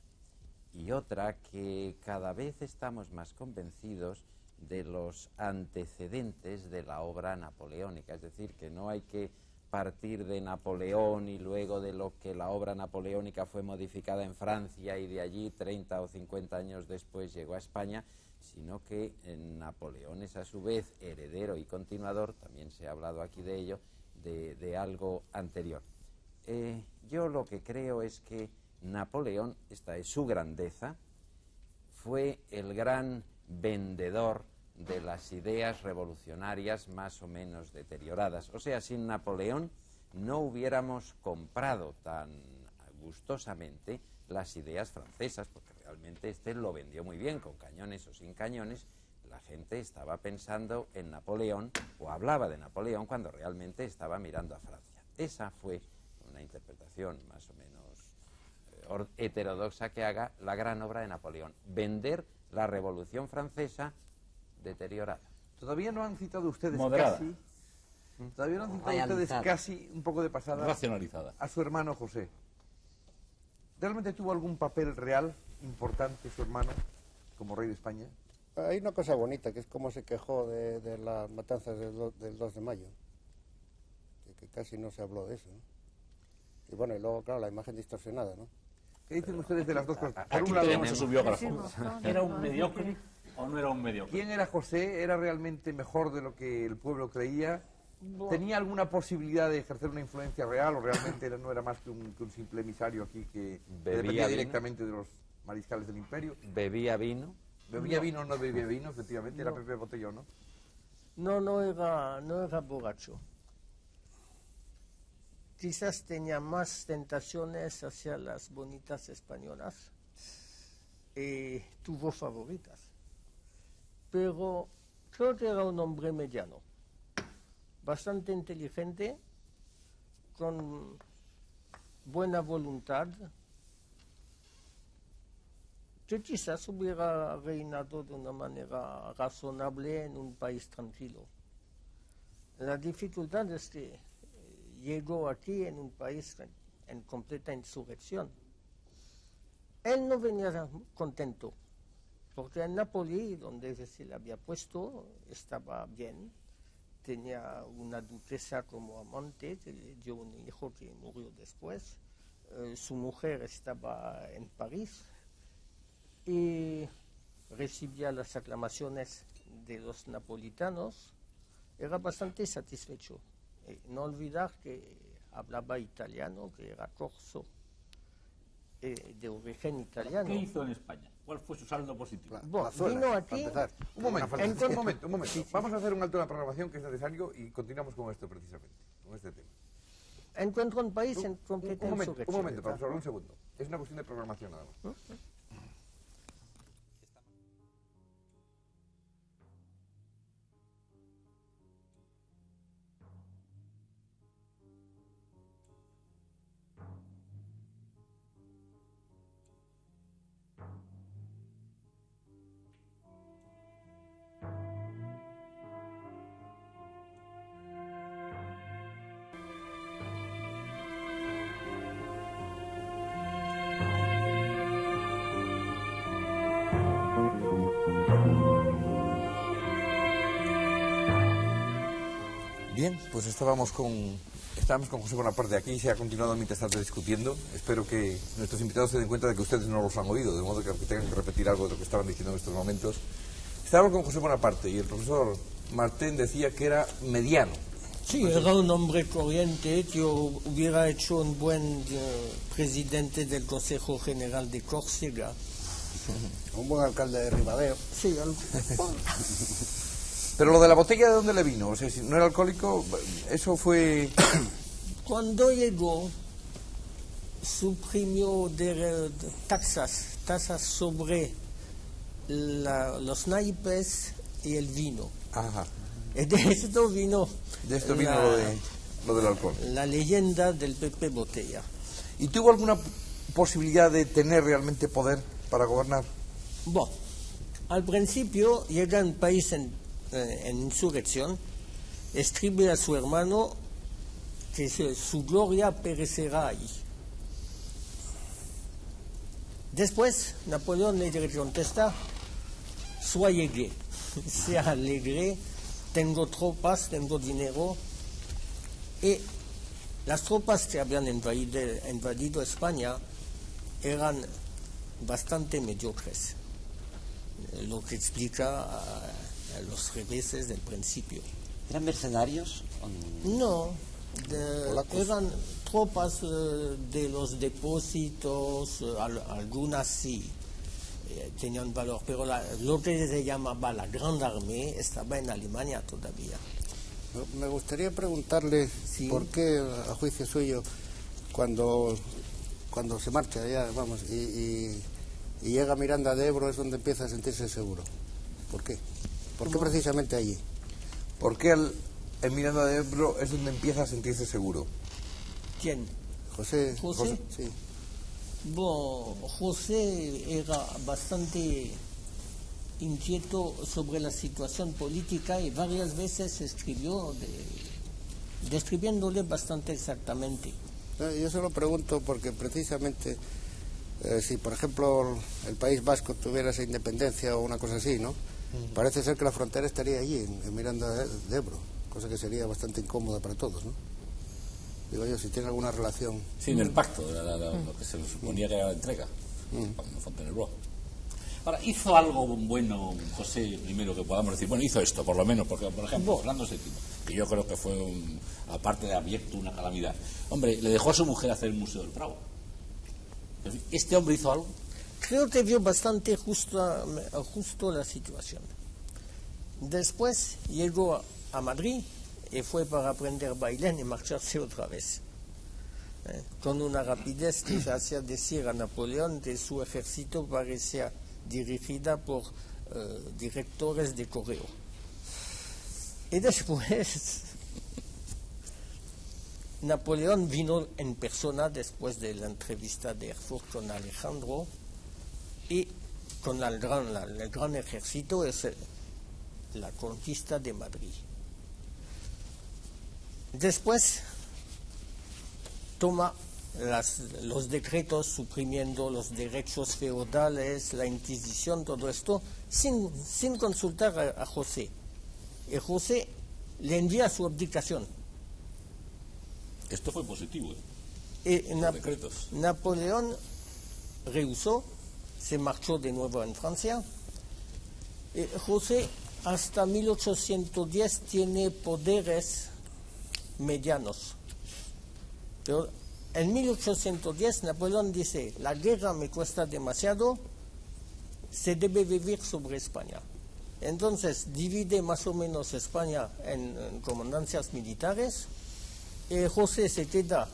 Y otra, que cada vez estamos más convencidos de los antecedentes de la obra napoleónica. Es decir, que no hay que partir de Napoleón y luego de lo que la obra napoleónica fue modificada en Francia y de allí 30 o 50 años después llegó a España, sino que Napoleón es a su vez heredero y continuador, también se ha hablado aquí de ello, de algo anterior. Yo lo que creo es que Napoleón, esta es su grandeza, fue el gran vendedor de las ideas revolucionarias más o menos deterioradas. O sea, sin Napoleón no hubiéramos comprado tan gustosamente las ideas francesas, porque realmente este lo vendió muy bien, con cañones o sin cañones. La gente estaba pensando en Napoleón o hablaba de Napoleón cuando realmente estaba mirando a Francia. Esa fue una interpretación más o menos heterodoxa que haga la gran obra de Napoleón, vender la Revolución Francesa deteriorada. Todavía no han citado ustedes Moderada. casi... Todavía no han citado ustedes casi un poco de pasada Racionalizada. a su hermano José. ¿Realmente tuvo algún papel real importante su hermano como rey de España? Hay una cosa bonita, que es cómo se quejó de las matanzas del 2 de mayo, que casi no se habló de eso, ¿no? Y bueno, y luego, claro, la imagen distorsionada, ¿no? ¿Qué dicen ustedes de las dos cosas? Por Aquí un lado, tenemos a su biógrafo. Decimos, ¿Era un mediocre o no era un mediocre? ¿quién era José? ¿Era realmente mejor de lo que el pueblo creía? ¿Tenía alguna posibilidad de ejercer una influencia real o realmente no era más que un simple emisario aquí que dependía directamente de los mariscales del imperio? ¿Bebía vino? ¿Bebía vino o no bebía vino? Efectivamente, era Pepe Botellón, ¿no? No era borracho. Quizás tenía más tentaciones hacia las bonitas españolas y tuvo favoritas. Pero creo que era un hombre mediano, bastante inteligente, con buena voluntad, que quizás hubiera reinado de una manera razonable en un país tranquilo. La dificultad es que llegó aquí en un país en completa insurrección. Él no venía contento, porque en Nápoles, donde se le había puesto, estaba bien. Tenía una duquesa como amante, que le dio un hijo que murió después. Su mujer estaba en París y recibía las aclamaciones de los napolitanos. Era bastante satisfecho. No olvidar que hablaba italiano, que era corso, de origen italiano. ¿Qué hizo en España? ¿Cuál fue su saldo positivo? Bueno, vino aquí. Un momento. Vamos a hacer un alto en la programación que es necesario y continuamos con esto precisamente, con este tema. Encuentro un país en completa insurrección. Un momento, profesor, un segundo. Es una cuestión de programación nada más. Bien, pues estábamos con José Bonaparte. Aquí se ha continuado mientras tanto discutiendo. Espero que nuestros invitados se den cuenta de que ustedes no los han oído, de modo que tengan que repetir algo de lo que estaban diciendo en estos momentos. Estábamos con José Bonaparte y el profesor Martín decía que era mediano. Sí, era un hombre corriente. Yo hubiera hecho un buen presidente del Consejo General de Córcega. Un buen alcalde de Ribadeo. Sí, Pero lo de la botella, ¿de dónde le vino? O sea, si no era alcohólico, eso fue... Cuando llegó, suprimió tasas sobre los naipes y el vino. Ajá. Y de esto vino... De esto vino lo del alcohol. La leyenda del Pepe Botella. ¿Y tuvo alguna posibilidad de tener realmente poder para gobernar? Bueno, al principio llega un país en insurrección, escribe a su hermano que su gloria perecerá ahí. Después, Napoleón le contesta, soyez gai, sea alegre, tengo tropas, tengo dinero, y las tropas que habían invadido España eran bastante mediocres, lo que explica los reveses del principio. ¿Eran mercenarios? No, eran tropas de los depósitos, algunas sí tenían valor, pero lo que se llamaba la Gran Armée estaba en Alemania todavía. Me gustaría preguntarle por qué, a juicio suyo, cuando se marcha allá, vamos, y llega a Miranda de Ebro es donde empieza a sentirse seguro. ¿Por qué? ¿Por qué precisamente allí? ¿Por qué en Miranda de Ebro es donde empieza a sentirse seguro? ¿Quién? José. Sí. Bueno, José era bastante inquieto sobre la situación política y varias veces escribió describiéndole bastante exactamente. Yo se lo pregunto porque precisamente si por ejemplo el País Vasco tuviera esa independencia o una cosa así, ¿no? Parece ser que la frontera estaría allí, en Miranda de Ebro, cosa que sería bastante incómoda para todos, ¿no? Digo yo, si tiene alguna relación... Sí, en el pacto, lo que se suponía que era la entrega, cuando Fontainebleau. Ahora, ¿hizo algo bueno José primero que podamos decir? Bueno, hizo esto, por lo menos, porque, por ejemplo, Fernando VII, que yo creo que fue, aparte de abyecto, una calamidad. Hombre, le dejó a su mujer hacer el Museo del Prado. ¿Este hombre hizo algo? Creo que vio bastante justo la situación. Después llegó a Madrid y fue para aprender bailén y marcharse otra vez. Con una rapidez que se hacía decir a Napoleón que su ejército parecía dirigida por directores de correo. Y después Napoleón vino en persona después de la entrevista de Erfurt con Alejandro y con el gran ejército es la conquista de Madrid. Después toma los decretos suprimiendo los derechos feudales, la Inquisición, todo esto, sin consultar a José. Y José le envía su abdicación. Esto fue positivo, Y los decretos. Napoleón rehusó, se marchó de nuevo en Francia. Y José hasta 1810 tiene poderes medianos. Pero en 1810 Napoleón dice, la guerra me cuesta demasiado, se debe vivir sobre España. Entonces divide más o menos España en comandancias militares y José se queda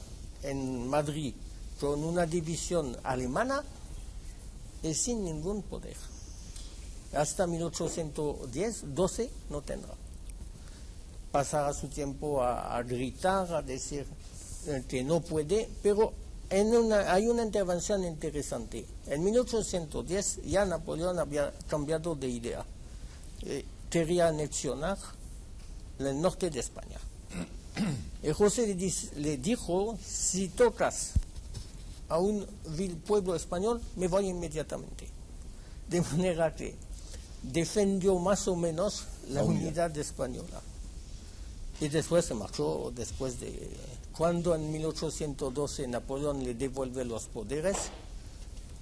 en Madrid con una división alemana y sin ningún poder. Hasta 1812 no tendrá. Pasará su tiempo a gritar, a decir que no puede, pero hay una intervención interesante. En 1810 ya Napoleón había cambiado de idea. Quería anexionar el norte de España. Y José le dijo, si tocas a un vil pueblo español, me voy inmediatamente. De manera que defendió más o menos la unidad española. Y después se marchó, cuando en 1812 Napoleón le devuelve los poderes,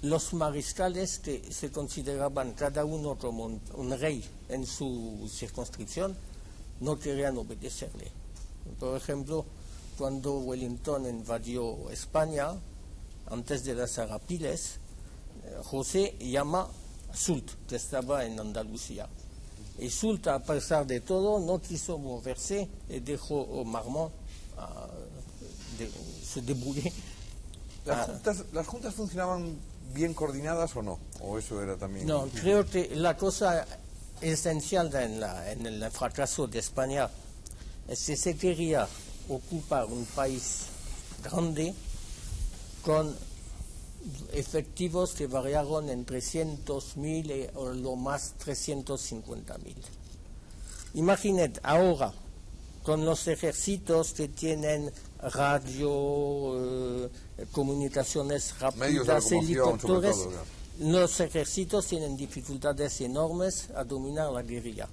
los mariscales que se consideraban cada uno como un rey en su circunscripción, no querían obedecerle. Por ejemplo, cuando Wellington invadió España, antes de las Arapiles, José llama a Soult, que estaba en Andalucía. Y Soult, a pesar de todo, no quiso moverse y dejó a Marmont se debrouiller. ¿Las juntas funcionaban bien coordinadas o no? ¿O eso era también...? No, creo que la cosa esencial en el fracaso de España es que se quería ocupar un país grande con efectivos que variaron entre 300.000 o lo más 350.000. Imaginad ahora, con los ejércitos que tienen radio, comunicaciones rápidas, helicópteros, los ejércitos tienen dificultades enormes a dominar la guerrilla.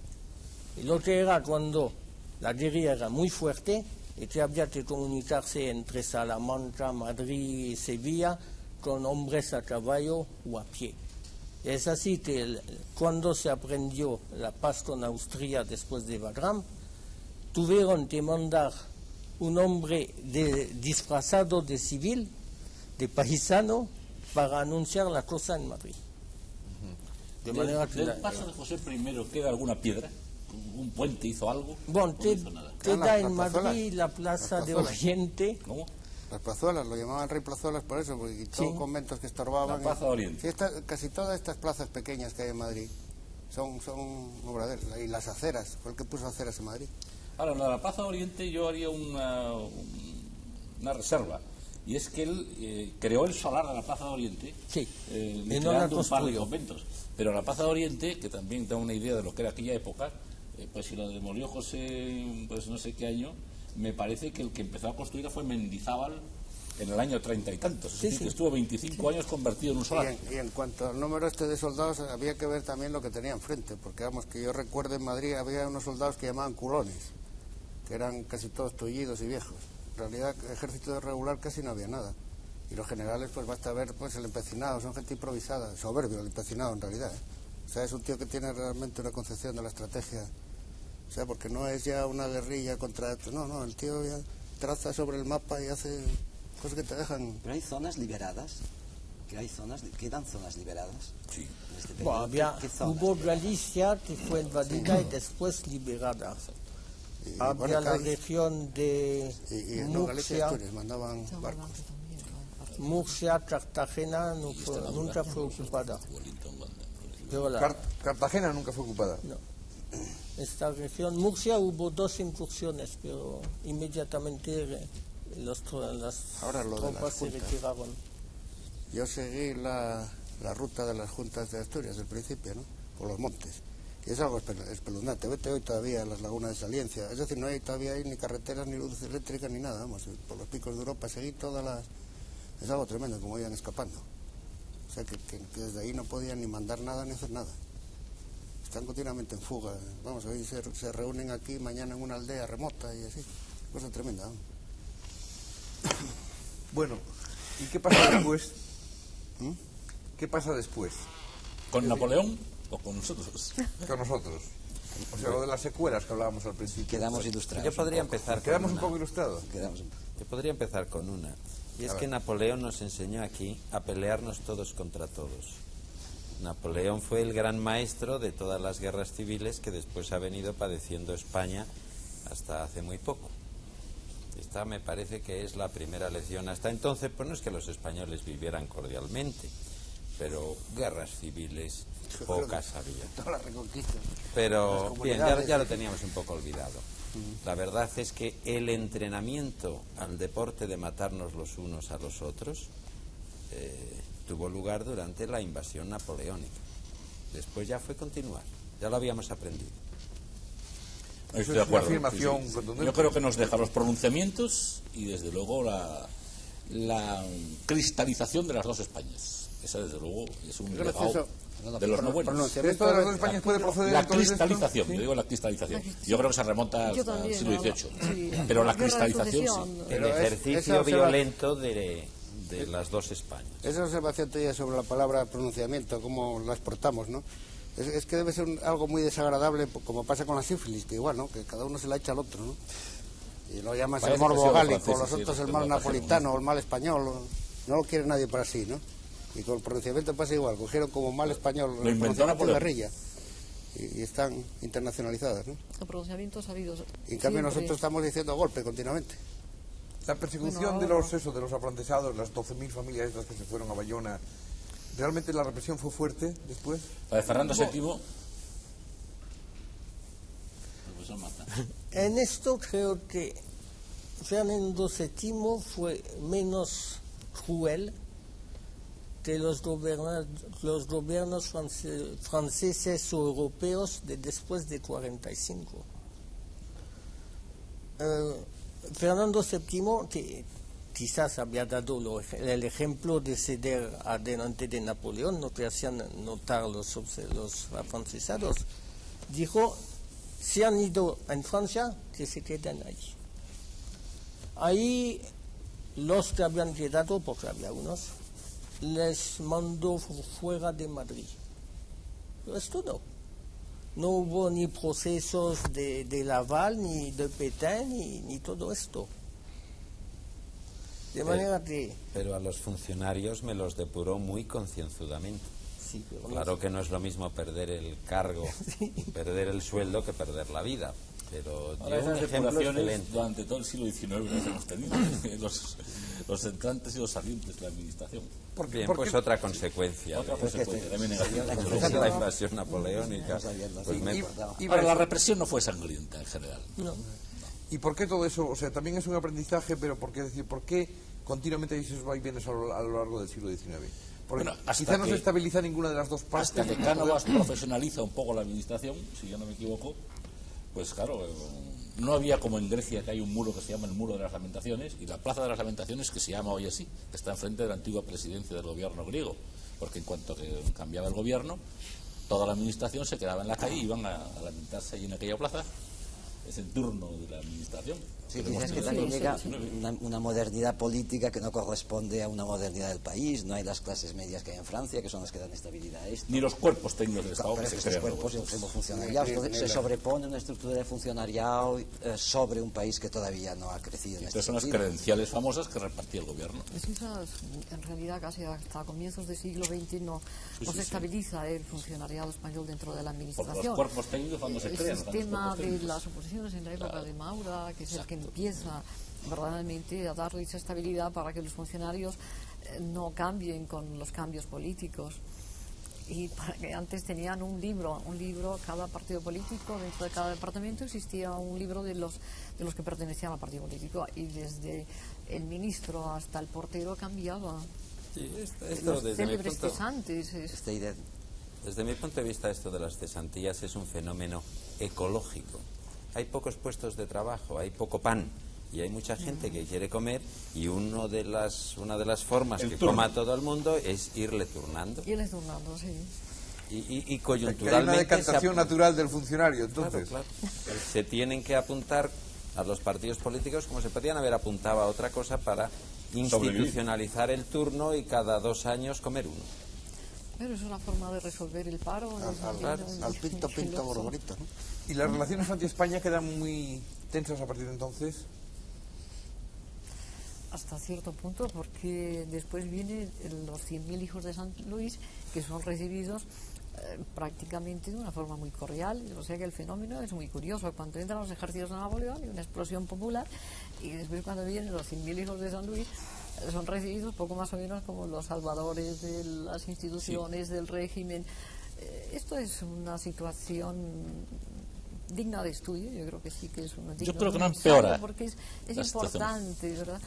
Y lo que era cuando la guerrilla era muy fuerte y que había que comunicarse entre Salamanca, Madrid y Sevilla con hombres a caballo o a pie. Es así que cuando se aprendió la paz con Austria después de Wagram, tuvieron que mandar un hombre disfrazado de civil, de paisano, para anunciar la cosa en Madrid. De manera que ¿Del paso de José I queda alguna piedra? ¿Un puente hizo algo? Bueno, no hizo nada. queda en Madrid la plaza de Oriente. ¿Cómo? Las plazuelas, lo llamaban rey plazuelas por eso, porque quitó conventos que estorbaban. La Plaza de Oriente. Sí, casi todas estas plazas pequeñas que hay en Madrid son obra de él. Y las aceras, fue el que puso aceras en Madrid. Ahora, en la Plaza de Oriente yo haría una reserva. Y es que él creó el solar de la Plaza de Oriente, y no la creando un par de construyó. conventos. Pero la Plaza de Oriente, que también da una idea de lo que era aquella época, pues si la demolió José, pues no sé qué año, me parece que el que empezó a construir fue Mendizábal en el año 30 y tantos. Es decir, que estuvo 25 años convertido en un solar. Y en cuanto al número de soldados, había que ver también lo que tenía enfrente, porque vamos, que yo recuerdo en Madrid había unos soldados que llamaban culones, que eran casi todos tullidos y viejos. En realidad, ejército regular casi no había nada. Y los generales, pues basta ver pues el empecinado, son gente improvisada, soberbio el empecinado en realidad. O sea, es un tío que tiene realmente una concepción de la estrategia. O sea, porque no es ya una guerrilla contra... No, el tío ya traza sobre el mapa y hace cosas que te dejan... Pero hay zonas liberadas, quedan zonas liberadas. Sí. En este periodo. ¿Qué zonas Hubo liberadas? Galicia que fue invadida y después liberada. Y, Había bueno, la Cádiz, región de y no, Galicia y Asturias mandaban barcos. Murcia, Cartagena nunca fue ocupada. Pero Cartagena nunca fue ocupada. no. Esta región, Murcia, hubo 2 incursiones, pero inmediatamente las Ahora lo de las tropas se juntas. retiraron. Yo seguí la ruta de las juntas de Asturias del principio, ¿no? Por los montes. Y es algo espeluznante. Vete hoy todavía a las lagunas de Saliencia. Es decir, no hay todavía ni carreteras, ni luz eléctrica, ni nada. Vamos, por los picos de Europa seguí todas las Es algo tremendo como iban escapando. O sea, que desde ahí no podían ni mandar nada ni hacer nada. Están continuamente en fuga. Vamos, hoy se reúnen aquí, mañana en una aldea remota y así. Cosa tremenda, ¿no? Bueno, ¿y qué pasa después? ¿Qué pasa después? ¿Con Napoleón o con nosotros? Con nosotros. O sea, lo de las secuelas que hablábamos al principio. Quedamos ilustrados. Yo podría empezar ¿Quedamos con un poco ilustrados? Yo podría empezar con una. Y es que Napoleón nos enseñó aquí a pelearnos todos contra todos. Napoleón fue el gran maestro de todas las guerras civiles que después ha venido padeciendo España hasta hace muy poco. Esta me parece que es la primera lección. Hasta entonces, pues no es que los españoles vivieran cordialmente, pero guerras civiles pocas había. Toda la reconquista. Pero bien, ya lo teníamos un poco olvidado. La verdad es que el entrenamiento al deporte de matarnos los unos a los otros tuvo lugar durante la invasión napoleónica. Después ya fue continuar, ya lo habíamos aprendido. Estoy de acuerdo. Afirmación Sí. contundente. Yo creo que nos deja los pronunciamientos y desde luego la cristalización de las dos Españas. Esa desde luego es un legado de los no buenos. ¿Esto de las dos Españas puede proceder La entonces de esto? cristalización, ¿Sí? yo digo la cristalización. Yo creo que se remonta al siglo XVIII. Sí, Pero la guerra de cristalización sucesión. sí. El Pero ejercicio violento de las dos Españas. Esa observación tuya sobre la palabra pronunciamiento, cómo la exportamos, ¿no? Es que debe ser algo muy desagradable, como pasa con la sífilis, que igual, ¿no? Que cada uno se la echa al otro, ¿no? Y lo llamas el Parece que morbo sea los gálico, franceses, los sí, otros los el que mal lo trajeron, napolitano ¿no? o el mal español. No lo quiere nadie para sí, ¿no? Y con el pronunciamiento pasa igual, cogieron como mal español Lo inventó Napoleón. guerrilla y están internacionalizadas, ¿no? Los pronunciamientos habidos. Y en cambio siempre. nosotros estamos diciendo golpe continuamente. La persecución Bueno, de los afrancesados, las 12.000 familias estas que se fueron a Bayona, ¿realmente la represión fue fuerte después? La de Fernando VII. Pues eso mata. En esto creo que Fernando VII fue menos cruel que los gobiernos franceses o europeos de después de 45. Fernando VII, que quizás había dado el ejemplo de ceder adelante de Napoleón, no te hacían notar los afrancesados, dijo: si han ido en Francia, que se queden allí. Ahí los que habían quedado, porque había unos, les mandó fuera de Madrid. Pero es todo. No hubo ni procesos de Laval, ni de Pétain, ni todo esto. De manera que... Pero a los funcionarios me los depuró muy concienzudamente. Sí, pero Claro que no es lo mismo perder el cargo, perder el sueldo, que perder la vida. Pero Ahora dio un esas ejemplo depuraciones excelente. durante todo el siglo XIX las hemos tenido, los entrantes y los salientes de la administración. Bien, pues otra consecuencia Otra de consecuencia también negativa. la invasión napoleónica. Pues me- Ahora, la represión no fue sangrienta en general. no. ¿Y por qué todo eso? O sea, también es un aprendizaje, pero ¿por qué continuamente hay esos vaivenes a lo largo del siglo XIX? Porque Bueno, hasta quizá no que- se estabiliza ninguna de las dos partes. Hasta que Cánovas profesionaliza un poco la administración, si yo no me equivoco, pues claro, no había como en Grecia, que hay un muro que se llama el Muro de las Lamentaciones, y la Plaza de las Lamentaciones, que se llama hoy así, está enfrente de la antigua presidencia del gobierno griego, porque en cuanto que cambiaba el gobierno, toda la administración se quedaba en la calle y iban a lamentarse allí en aquella plaza. Es el turno de la administración. Sí, Pero quizás que hemos también tenido llega en el siglo una modernidad política que no corresponde a una modernidad del país. No hay las clases medias que hay en Francia, que son las que dan estabilidad a esto. ni los cuerpos técnicos del Estado Pero que es se que estos crean. cuerpos luego. somos funcionariados, entonces se sobrepone una estructura de funcionariado sobre un país que todavía no ha crecido en este Estas son las sentido. credenciales famosas que repartía el gobierno. Esas, en realidad, casi hasta comienzos del siglo XX no se estabiliza el funcionariado español dentro de la Porque administración. los cuerpos técnicos cuando se El crean. están los sistema cuerpos de técnicos. las oposiciones en la época de Maura, que es el que empieza verdaderamente a darle esa estabilidad para que los funcionarios no cambien con los cambios políticos. Y para que antes tenían un libro, cada partido político, dentro de cada departamento existía un libro de los que pertenecían al partido político, y desde el ministro hasta el portero cambiaba. Sí, esto Los desde mi célebres punto- cesantes. Esta idea Desde mi punto de vista, esto de las cesantías es un fenómeno ecológico. Hay pocos puestos de trabajo, hay poco pan, Y hay mucha gente que quiere comer y una de las formas que coma todo el mundo es irle turnando. Irle turnando, sí. Y Que coyunturalmente... hay una decantación natural del funcionario, entonces. Claro. Se tienen que apuntar a los partidos políticos como se podrían haber apuntado a otra cosa para institucionalizar el turno y cada 2 años comer uno. Pero es una forma de resolver el paro. Al pinto, pinto, borborito, ¿no? ¿Y las relaciones Francia-España quedan muy tensas a partir de entonces? Hasta cierto punto, porque después vienen los 100.000 hijos de San Luis, que son recibidos prácticamente de una forma muy cordial. O sea que el fenómeno es muy curioso. Cuando entran los ejércitos de Napoleón y una explosión popular, y después cuando vienen los 100.000 hijos de San Luis, son recibidos poco más o menos como los salvadores de las instituciones, del régimen. Esto es una situación digna de estudio. Yo creo que sí que es una digna. Yo creo que no empeora, porque es importante, ¿verdad?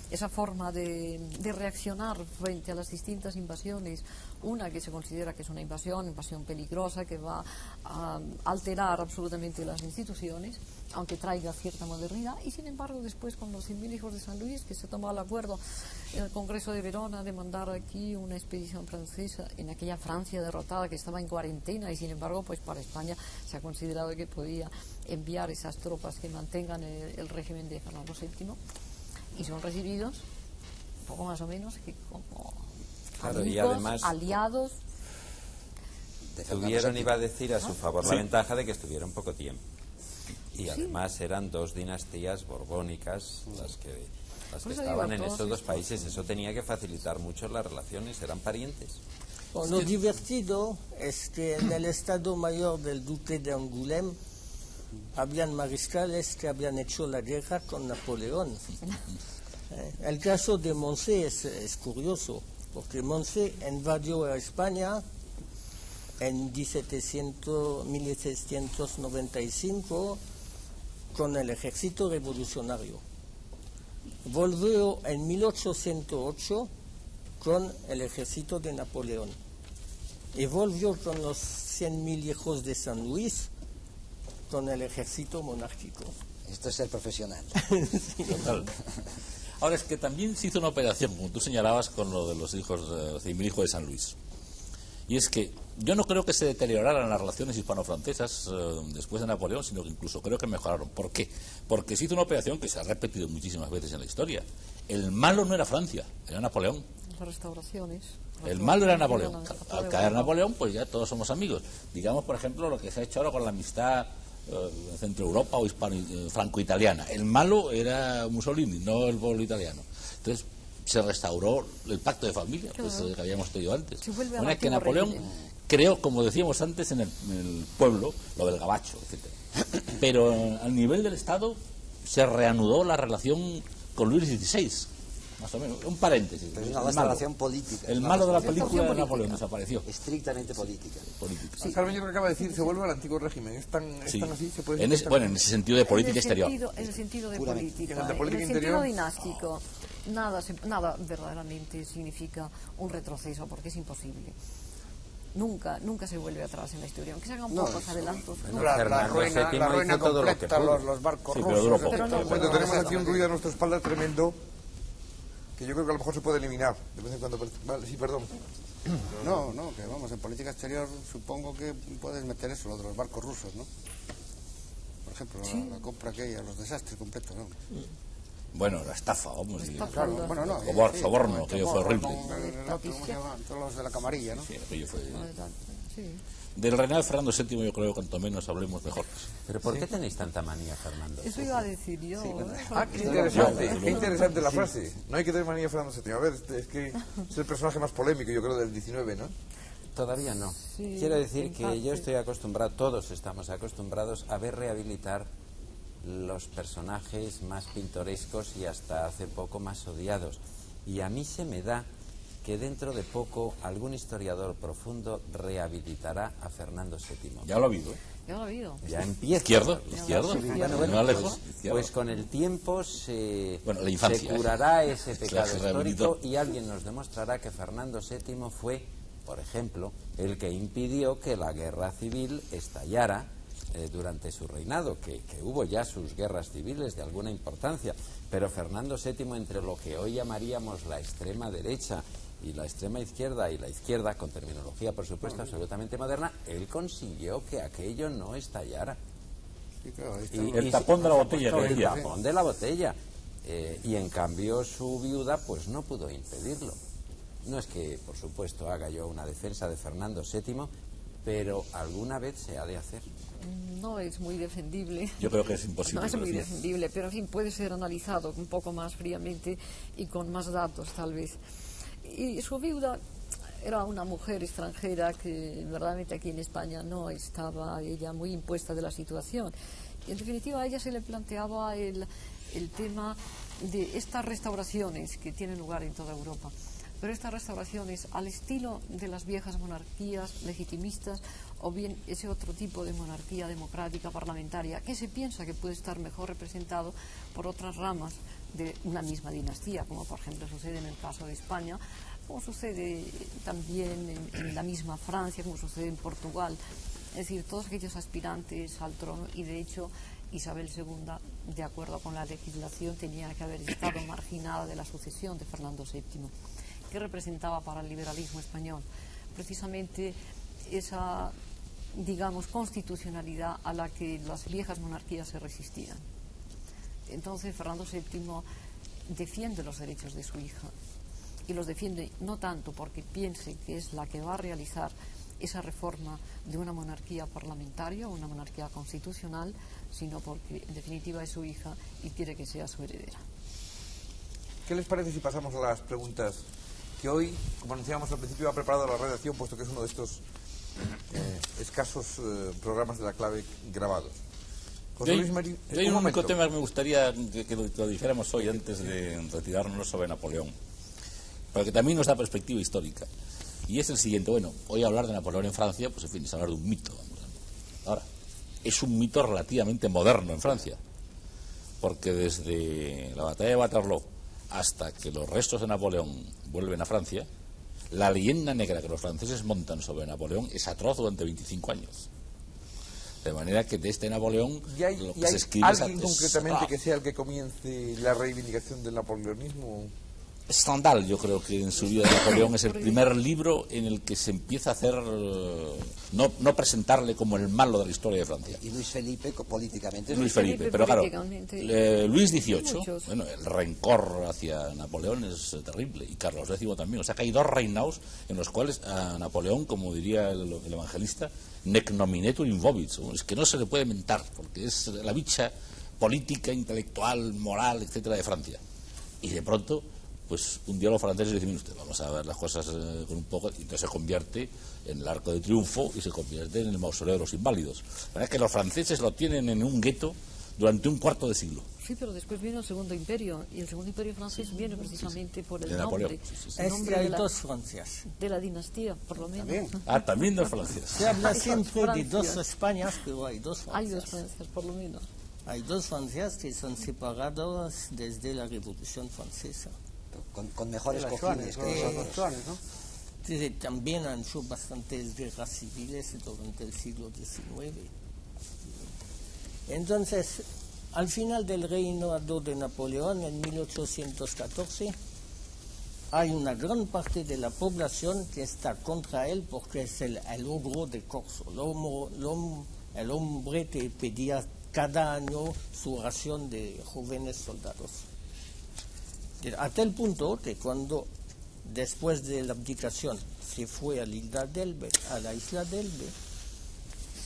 Esa forma de reaccionar frente a las distintas invasiones, una que se considera que es una invasión peligrosa, que va a alterar absolutamente las instituciones, aunque traiga cierta modernidad, y sin embargo después con los 100.000 hijos de San Luis, que se tomó el acuerdo en el Congreso de Verona de mandar aquí una expedición francesa en aquella Francia derrotada que estaba en cuarentena, y sin embargo pues para España se ha considerado que podía enviar esas tropas que mantengan el régimen de Fernando VII, y son recibidos poco más o menos que como Claro, amigos, y además aliados. Tuvieron, iba a decir, a su favor la ventaja de que estuvieron poco tiempo. Y además eran 2 dinastías borbónicas las que estaban en esos 2 países. Eso tenía que facilitar mucho las relaciones, eran parientes. Lo divertido es que en el Estado Mayor del Duque de Angoulême habían mariscales que habían hecho la guerra con Napoleón. El caso de Moncey es curioso, porque Moncey invadió a España en 1795 con el ejército revolucionario. Volvió en 1808 con el ejército de Napoleón. Y volvió con los 100.000 hijos de San Luis con el ejército monárquico. Esto es ser profesional. Total. Ahora es que también se hizo una operación, como tú señalabas, con lo de los hijos, 100.000 hijos de San Luis. Y es que yo no creo que se deterioraran las relaciones hispano-francesas después de Napoleón, sino que incluso creo que mejoraron. ¿Por qué? Porque se hizo una operación que se ha repetido muchísimas veces en la historia. El malo no era Francia, era Napoleón. Las restauraciones. El malo era Napoleón. Al caer Napoleón, pues ya todos somos amigos. Digamos, por ejemplo, lo que se ha hecho ahora con la amistad Centro Europa o franco-italiana. El malo era Mussolini, no el pueblo italiano. Entonces se restauró el pacto de familia, que habíamos tenido antes. Una vez que Napoleón creó, como decíamos antes, en el pueblo, lo del gabacho, etcétera. Pero al nivel del Estado se reanudó la relación con Luis XVI. Más o menos, un paréntesis. Pero es una restauración política. El malo de la película de Napoleón desapareció. Estrictamente política. Sí. Carmen, yo lo que acaba de decir, se vuelve al antiguo régimen. ¿Es tan así? ¿Se puede decir Bueno, en ese sentido de política exterior. En el sentido de política. En el de política en el interior. sentido dinástico, nada verdaderamente significa un retroceso, porque es imposible. Nunca se vuelve atrás en la historia, aunque se hagan pocos adelantos. La ruina completa, los barcos rusos. Bueno, tenemos aquí un ruido a nuestra espalda tremendo, que yo creo que a lo mejor se puede eliminar de vez en cuando. Vale, sí, perdón. No, que vamos, en política exterior supongo que puedes meter eso, lo de los barcos rusos, ¿no? Por ejemplo, la compra aquella, los desastres completos, ¿no? Bueno, la estafa, vamos. Claro, bueno, no. Soborno, aquello fue horrible. Todos los de la camarilla, ¿no? Sí, aquello fue... Del reinado de Fernando VII yo creo que cuanto menos hablemos mejor. ¿Pero por qué tenéis tanta manía, Fernando? Eso iba a decir yo. Qué interesante la frase. No hay que tener manía de Fernando VII. A ver, es que es el personaje más polémico, yo creo, del 19, ¿no? Todavía no. Sí, quiero decir que yo estoy acostumbrado, todos estamos acostumbrados a ver rehabilitar los personajes más pintorescos y hasta hace poco más odiados. Y a mí se me da que dentro de poco algún historiador profundo rehabilitará a Fernando VII. Ya lo ha habido, ¿eh? Ya lo ha habido. Ya empieza. Izquierdo. Pues con el tiempo se infancia, curará ese pecado histórico y alguien nos demostrará que Fernando VII fue, por ejemplo, el que impidió que la guerra civil estallara durante su reinado, que hubo ya sus guerras civiles de alguna importancia, pero Fernando VII, entre lo que hoy llamaríamos la extrema derecha y la extrema izquierda, y la izquierda, con terminología por supuesto absolutamente moderna, él consiguió que aquello no estallara. Sí, claro, el tapón de la botella, que el decía. tapón de la botella. Y en cambio su viuda pues no pudo impedirlo. No es que, por supuesto, haga yo una defensa de Fernando VII, pero alguna vez se ha de hacer. No es muy defendible. Yo creo que es imposible. No es muy defendible, pero en fin, puede ser analizado un poco más fríamente y con más datos, tal vez. Y su viuda era una mujer extranjera que verdaderamente aquí en España no estaba ella muy impuesta de la situación. Y en definitiva a ella se le planteaba el tema de estas restauraciones que tienen lugar en toda Europa. Pero estas restauraciones al estilo de las viejas monarquías legitimistas o bien ese otro tipo de monarquía democrática parlamentaria que se piensa que puede estar mejor representado por otras ramas de una misma dinastía, como por ejemplo sucede en el caso de España, como sucede también en la misma Francia, como sucede en Portugal. Es decir, todos aquellos aspirantes al trono, y de hecho Isabel II, de acuerdo con la legislación, tenía que haber estado marginada de la sucesión de Fernando VII. ¿Qué representaba para el liberalismo español? Precisamente esa, digamos, constitucionalidad a la que las viejas monarquías se resistían. Entonces Fernando VII defiende los derechos de su hija, y los defiende no tanto porque piense que es la que va a realizar esa reforma de una monarquía parlamentaria o una monarquía constitucional, sino porque en definitiva es su hija y quiere que sea su heredera. ¿Qué les parece si pasamos a las preguntas que hoy, como anunciábamos al principio, ha preparado la redacción, puesto que es uno de estos escasos programas de La Clave grabados? Hay un único tema que me gustaría que lo dijéramos hoy antes de retirarnos sobre Napoleón, porque también nos da perspectiva histórica, y es el siguiente. Bueno, hoy hablar de Napoleón en Francia, pues en fin, es hablar de un mito. Ahora, es un mito relativamente moderno en Francia, porque desde la batalla de Waterloo hasta que los restos de Napoleón vuelven a Francia, la leyenda negra que los franceses montan sobre Napoleón es atroz durante 25 años. De manera que de este Napoleón lo que se escribe es ¿alguien concretamente que sea el que comience la reivindicación del napoleonismo? Stendhal, yo creo que en su vida de Napoleón es el primer libro en el que se empieza a hacer, no presentarle como el malo de la historia de Francia. Y Luis Felipe políticamente. Luis Felipe, pero claro, Luis XVIII, bueno, el rencor hacia Napoleón es terrible, y Carlos X también. O sea que hay dos reinados en los cuales a Napoleón, como diría el evangelista, nec nominetur invobit, es que no se le puede mentar, porque es la bicha política, intelectual, moral, etcétera, de Francia. Y de pronto, pues un día los franceses dicen: usted, vamos a ver las cosas con un poco, y entonces se convierte en el Arco de Triunfo y se convierte en el Mausoleo de los Inválidos. La verdad es que los franceses lo tienen en un gueto durante un cuarto de siglo. Sí, pero después viene el Segundo Imperio, y el Segundo Imperio francés viene precisamente por el de nombre. Es que hay dos Francias. De la dinastía, por lo menos. También. También dos Francias. Se habla siempre de dos Españas, pero hay dos Francias. Hay dos Francias, por lo menos. Hay dos Francias que son separadas desde la Revolución Francesa. Con mejores Las cojines Juanes, que los nosotros. Juanes, ¿no? También han hecho bastantes guerras civiles durante el siglo XIX. Entonces, al final del reinado de Napoleón, en 1814, hay una gran parte de la población que está contra él porque es el ogro de Corso, el hombre que pedía cada año su ración de jóvenes soldados. A tal punto que cuando, después de la abdicación, se fue a la isla d'Elbe,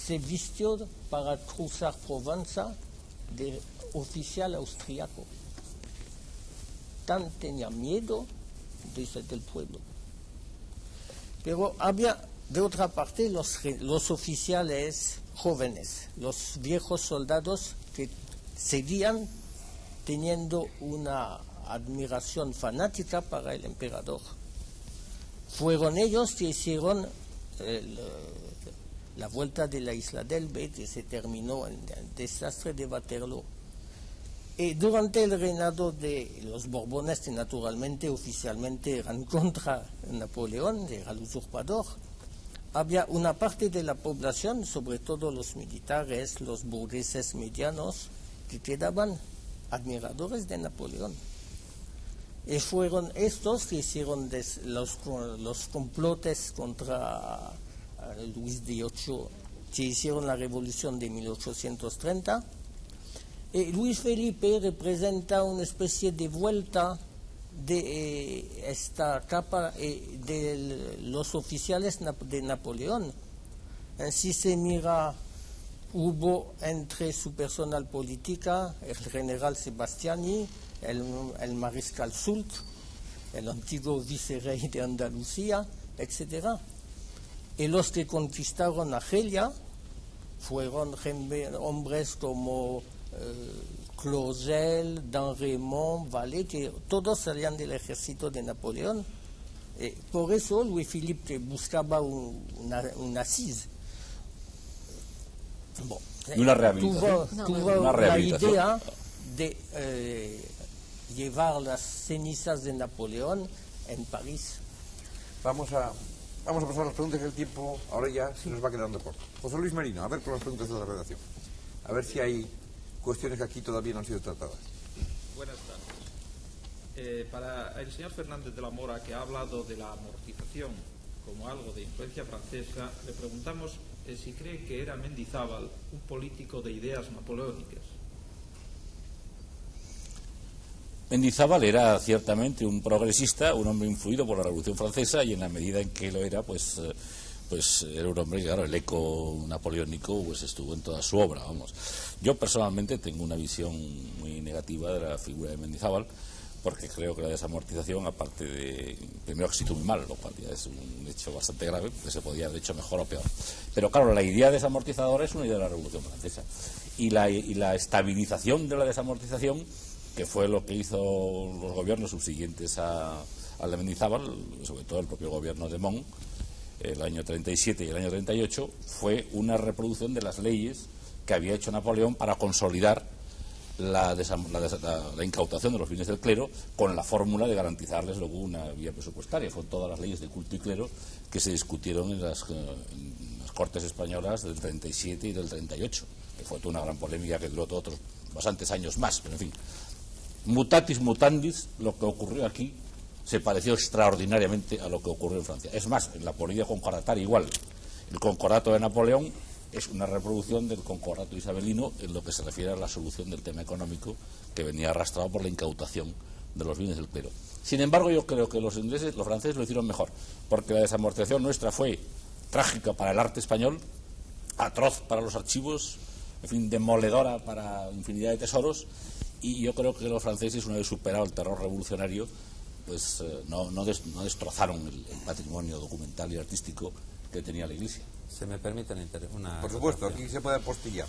se vistió para cruzar Provenza de oficial austriaco. Tan tenía miedo del pueblo. Pero había, de otra parte, los oficiales jóvenes, los viejos soldados que seguían teniendo una admiración fanática para el emperador. Fueron ellos que hicieron la vuelta de la isla d'Elbe, que se terminó en el desastre de Waterloo. Y durante el reinado de los Borbones, que naturalmente oficialmente eran contra Napoleón, era el usurpador, había una parte de la población, sobre todo los militares, los burgueses medianos, que quedaban admiradores de Napoleón. Y fueron estos que hicieron los complotes contra Luis XVIII, que hicieron la revolución de 1830. Y Luis Felipe representa una especie de vuelta de esta capa de los oficiales de Napoleón. Si se mira, hubo entre su personal política el general Sebastiani, el mariscal Soult, el antiguo vicerrey de Andalucía, etc. Y los que conquistaron Argelia fueron hombres como Clausel, Damrémont, Vallée, que todos salían del ejército de Napoleón. Por eso Luis Felipe buscaba una CIS. Una rehabilitación. Tuvo la idea de llevar las cenizas de Napoleón en París. Vamos a pasar a las preguntas, que el tiempo ahora ya se nos va quedando corto. José Luis Merino, a ver con las preguntas de la redacción. A ver si hay cuestiones que aquí todavía no han sido tratadas. Buenas tardes. Para el señor Fernández de la Mora, que ha hablado de la amortización como algo de influencia francesa, le preguntamos si cree que era Mendizábal un político de ideas napoleónicas. Mendizábal era ciertamente un progresista, un hombre influido por la Revolución Francesa, y en la medida en que lo era, pues era un hombre, claro, el eco napoleónico pues estuvo en toda su obra, vamos. Yo personalmente tengo una visión muy negativa de la figura de Mendizábal, porque creo que la desamortización, aparte de, primero que se hizo muy mal, lo cual ya es un hecho bastante grave, que se podía haber hecho mejor o peor. Pero claro, la idea desamortizadora es una idea de la Revolución Francesa. Y la estabilización de la desamortización, que fue lo que hizo los gobiernos subsiguientes al de Mendizábal, sobre todo el propio gobierno de Montt, el año 37 y el año 38, fue una reproducción de las leyes que había hecho Napoleón para consolidar la incautación de los bienes del clero, con la fórmula de garantizarles luego una vía presupuestaria. Fueron todas las leyes de culto y clero que se discutieron en las Cortes Españolas del 37 y del 38, que fue toda una gran polémica que duró otros bastantes años más, pero en fin. Mutatis mutandis, lo que ocurrió aquí se pareció extraordinariamente a lo que ocurrió en Francia. Es más, en la política concordataria igual. El concordato de Napoleón es una reproducción del concordato isabelino en lo que se refiere a la solución del tema económico, que venía arrastrado por la incautación de los bienes del clero. Sin embargo, yo creo que los franceses lo hicieron mejor, porque la desamortización nuestra fue trágica para el arte español, atroz para los archivos, en fin, demoledora para infinidad de tesoros, y yo creo que los franceses, una vez superado el terror revolucionario, pues no destrozaron el patrimonio documental y artístico que tenía la Iglesia. ¿Se me permite una Por supuesto, aquí se puede apostillar.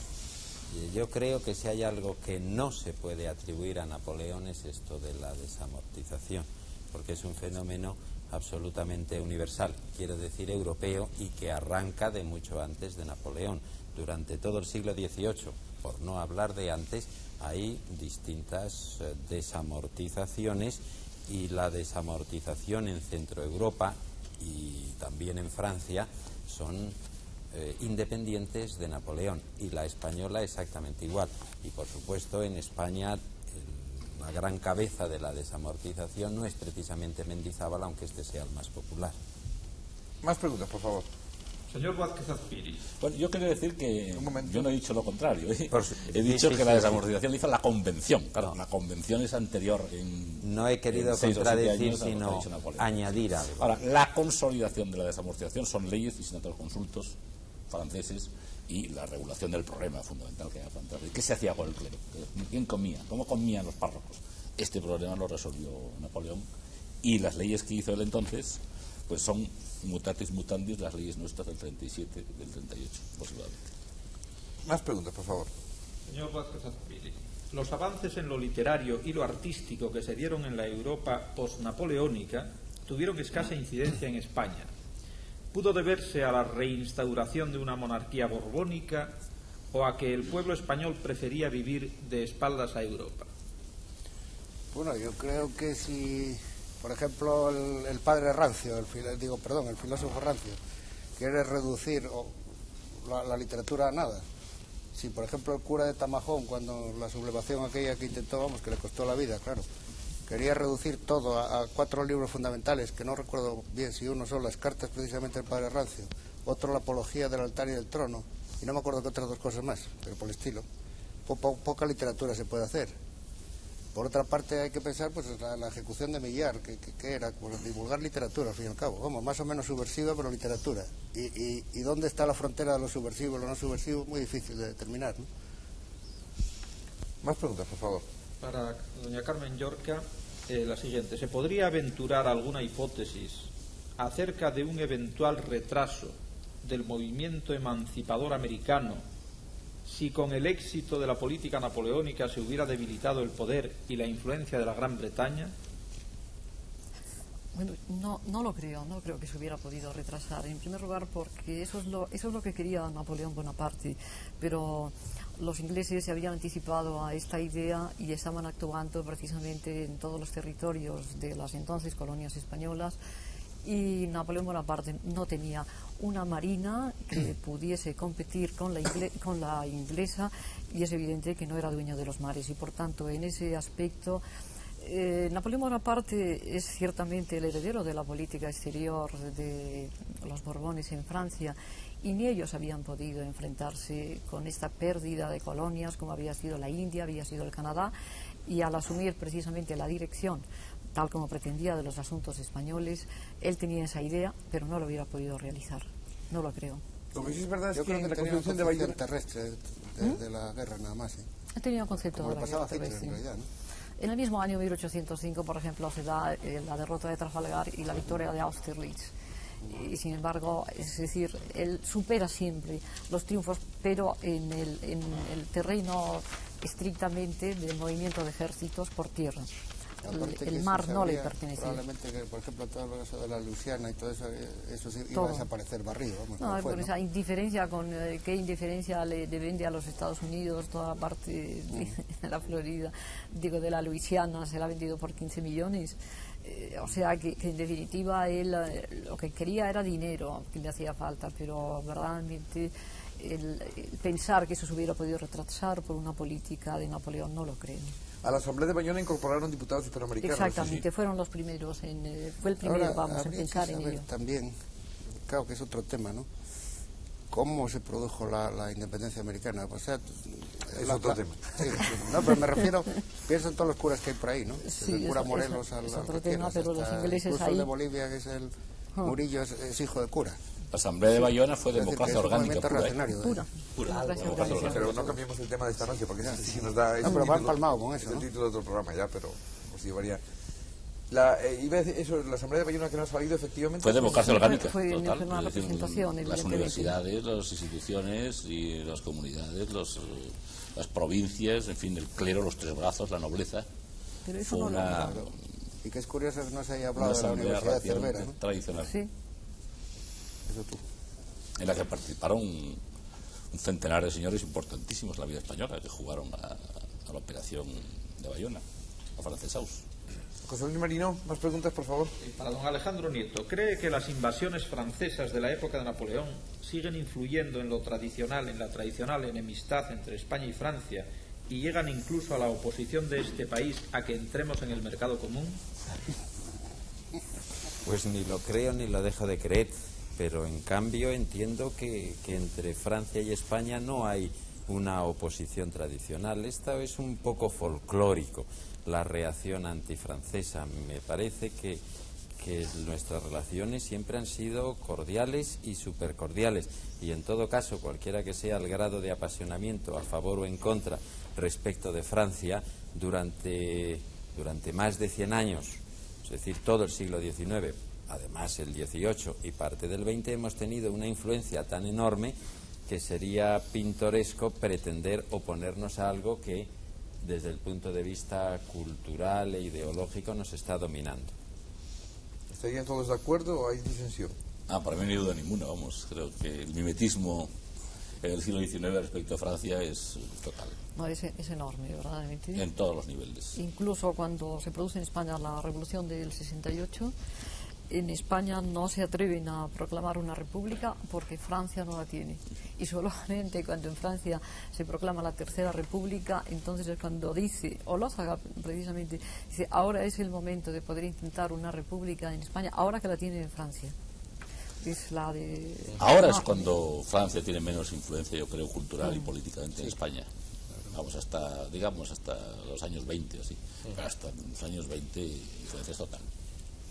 Yo creo que si hay algo que no se puede atribuir a Napoleón es esto de la desamortización, porque es un fenómeno absolutamente universal, quiero decir europeo, y que arranca de mucho antes de Napoleón. Durante todo el siglo XVIII, por no hablar de antes, hay distintas desamortizaciones, y la desamortización en Centroeuropa y también en Francia son independientes de Napoleón, y la española exactamente igual. Y por supuesto en España la gran cabeza de la desamortización no es precisamente Mendizábal, aunque este sea el más popular. Más preguntas, por favor. Señor Vázquez Azpiri. Bueno, yo quiero decir que yo no he dicho lo contrario. He Sí, dicho que sí, la sí, desamortización la hizo la convención. Claro, la convención es anterior No he querido contradecir, sino añadir algo. Ahora, la consolidación de la desamortización son leyes y senatos consultos franceses y la regulación del problema fundamental que había planteado. ¿Qué se hacía con el clero? ¿Quién comía? ¿Cómo comían los párrocos? Este problema lo resolvió Napoleón, y las leyes que hizo él entonces pues son mutatis mutandis las leyes nuestras del 37 y del 38, posiblemente. Más preguntas, por favor. Señor Vázquez Azpiri, los avances en lo literario y lo artístico que se dieron en la Europa post-napoleónica tuvieron escasa incidencia en España. ¿Pudo deberse a la reinstauración de una monarquía borbónica o a que el pueblo español prefería vivir de espaldas a Europa? Bueno, yo creo que si, por ejemplo, el padre Rancio, el filósofo Rancio, quiere reducir la literatura a nada. Si, por ejemplo, el cura de Tamajón, cuando la sublevación aquella que intentó, vamos, que le costó la vida, claro, quería reducir todo a 4 libros fundamentales, que no recuerdo bien si uno son las cartas precisamente del padre Rancio, otro la apología del altar y del trono, y no me acuerdo que otras 2 cosas más, pero por el estilo. Poca literatura se puede hacer. Por otra parte hay que pensar pues la ejecución de Millar, que era pues, divulgar literatura al fin y al cabo, vamos, más o menos subversiva, pero literatura. Y dónde está la frontera de lo subversivo y lo no subversivo, muy difícil de determinar, ¿no? Más preguntas, por favor. Para doña Carmen Llorca, la siguiente. ¿Se podría aventurar alguna hipótesis acerca de un eventual retraso del movimiento emancipador americano si con el éxito de la política napoleónica se hubiera debilitado el poder y la influencia de la Gran Bretaña? Bueno, no lo creo, no creo que se hubiera podido retrasar. En primer lugar, porque eso es lo que quería Napoleón Bonaparte, pero los ingleses se habían anticipado a esta idea y estaban actuando precisamente en todos los territorios de las entonces colonias españolas, y Napoleón Bonaparte no tenía una marina que pudiese competir con la inglesa, y es evidente que no era dueño de los mares, y por tanto en ese aspecto Napoleón Bonaparte es ciertamente el heredero de la política exterior de los Borbones en Francia, y ni ellos habían podido enfrentarse con esta pérdida de colonias como había sido la India, había sido el Canadá, y al asumir precisamente la dirección tal como pretendía de los asuntos españoles, él tenía esa idea, pero no lo hubiera podido realizar. No lo creo. Lo que sí es verdad es Yo que creo en la tenía Constitución de una Bayona terrestre de la guerra nada más, ¿eh? He tenido un concepto Como de le la pasaba a guerra Hitler, en terrestre. realidad, ¿no? En el mismo año 1805, por ejemplo, se da la derrota de Trafalgar y la victoria de Austerlitz. Y sin embargo, es decir, él supera siempre los triunfos, pero en el terreno estrictamente del movimiento de ejércitos por tierra. El mar no le pertenecía. Probablemente que, por ejemplo, todo eso de la Luisiana y todo eso, eso sí iba Todo. a desaparecer barrido. Vamos, No, como por fue, ¿no? esa indiferencia, qué indiferencia le vende a los Estados Unidos toda la parte de la Florida, digo, de la Luisiana, se la ha vendido por 15 millones. O sea que en definitiva él lo que quería era dinero que le hacía falta, pero verdaderamente el pensar que eso se hubiera podido retrasar por una política de Napoleón no lo creo. A la Asamblea de Bayona incorporaron diputados hispanoamericanos. Exactamente, Sí. fueron los primeros, fue el primero, Ahora, vamos, en habría pensar que en saber ello. también, claro que es otro tema, ¿no? ¿Cómo se produjo la independencia americana? O sea, Es otro tema. Sí, no, pero me refiero, pienso en todos los curas que hay por ahí, ¿no? Desde Sí, el cura eso- Morelos eso- al es otro que tema, quieras, pero los hasta ingleses incluso ahí- el de Bolivia, que es el Murillo, es hijo de cura. La Asamblea de Bayona fue Es decir, democracia que es un orgánica movimiento pura. reaccionario, ¿eh? Pura. Pura. Democracia Democracia orgánica. Pero no cambiemos el tema de esta noche, porque ese sí nos da... es No, un pero van título- palmado con eso, es el ¿no? título de otro programa ya, pero nos llevaría... iba a decir eso, la Asamblea de Bayona que no ha salido, efectivamente... Fue democracia orgánica, Fue total. una Es decir, representación, las evidentemente. universidades, las instituciones y las comunidades, las provincias, en fin, el clero, los tres brazos, la nobleza. Pero eso Fue no lo una Y que es curioso que no se haya una hablado de la asamblea Universidad de Cervera, relativamente ¿no? tradicional, Sí. Eso tú. en la que participaron un centenar de señores importantísimos en la vida española, que jugaron a la operación de Bayona, a Francesaus. José Luis Marino, más preguntas, por favor. Para don Alejandro Nieto, ¿cree que las invasiones francesas de la época de Napoleón siguen influyendo en lo tradicional, en la tradicional enemistad entre España y Francia, y llegan incluso a la oposición de este país a que entremos en el mercado común? Pues ni lo creo ni lo dejo de creer, pero en cambio entiendo que entre Francia y España no hay una oposición tradicional. Esto es un poco folclórico, la reacción antifrancesa. Me parece que nuestras relaciones siempre han sido cordiales y supercordiales, y en todo caso, cualquiera que sea el grado de apasionamiento a favor o en contra respecto de Francia, durante más de 100 años, es decir, todo el siglo XIX, además el XVIII y parte del XX, hemos tenido una influencia tan enorme que sería pintoresco pretender oponernos a algo que desde el punto de vista cultural e ideológico nos está dominando. ¿Estarían todos de acuerdo o hay disensión? Para mí no hay duda ninguna, vamos, creo que el mimetismo en el siglo XIX respecto a Francia es total, No, es enorme, verdaderamente. en todos los niveles. Incluso cuando se produce en España la revolución del 68, en España no se atreven a proclamar una república porque Francia no la tiene. Y solamente cuando en Francia se proclama la Tercera República, entonces es cuando dice, o lo haga precisamente, dice, ahora es el momento de poder intentar una república en España, ahora que la tiene en Francia. Es la de... Ahora es cuando Francia tiene menos influencia, yo creo, cultural y políticamente en España. Vamos, hasta los años 20 o así. Pero hasta los años 20 influencia total.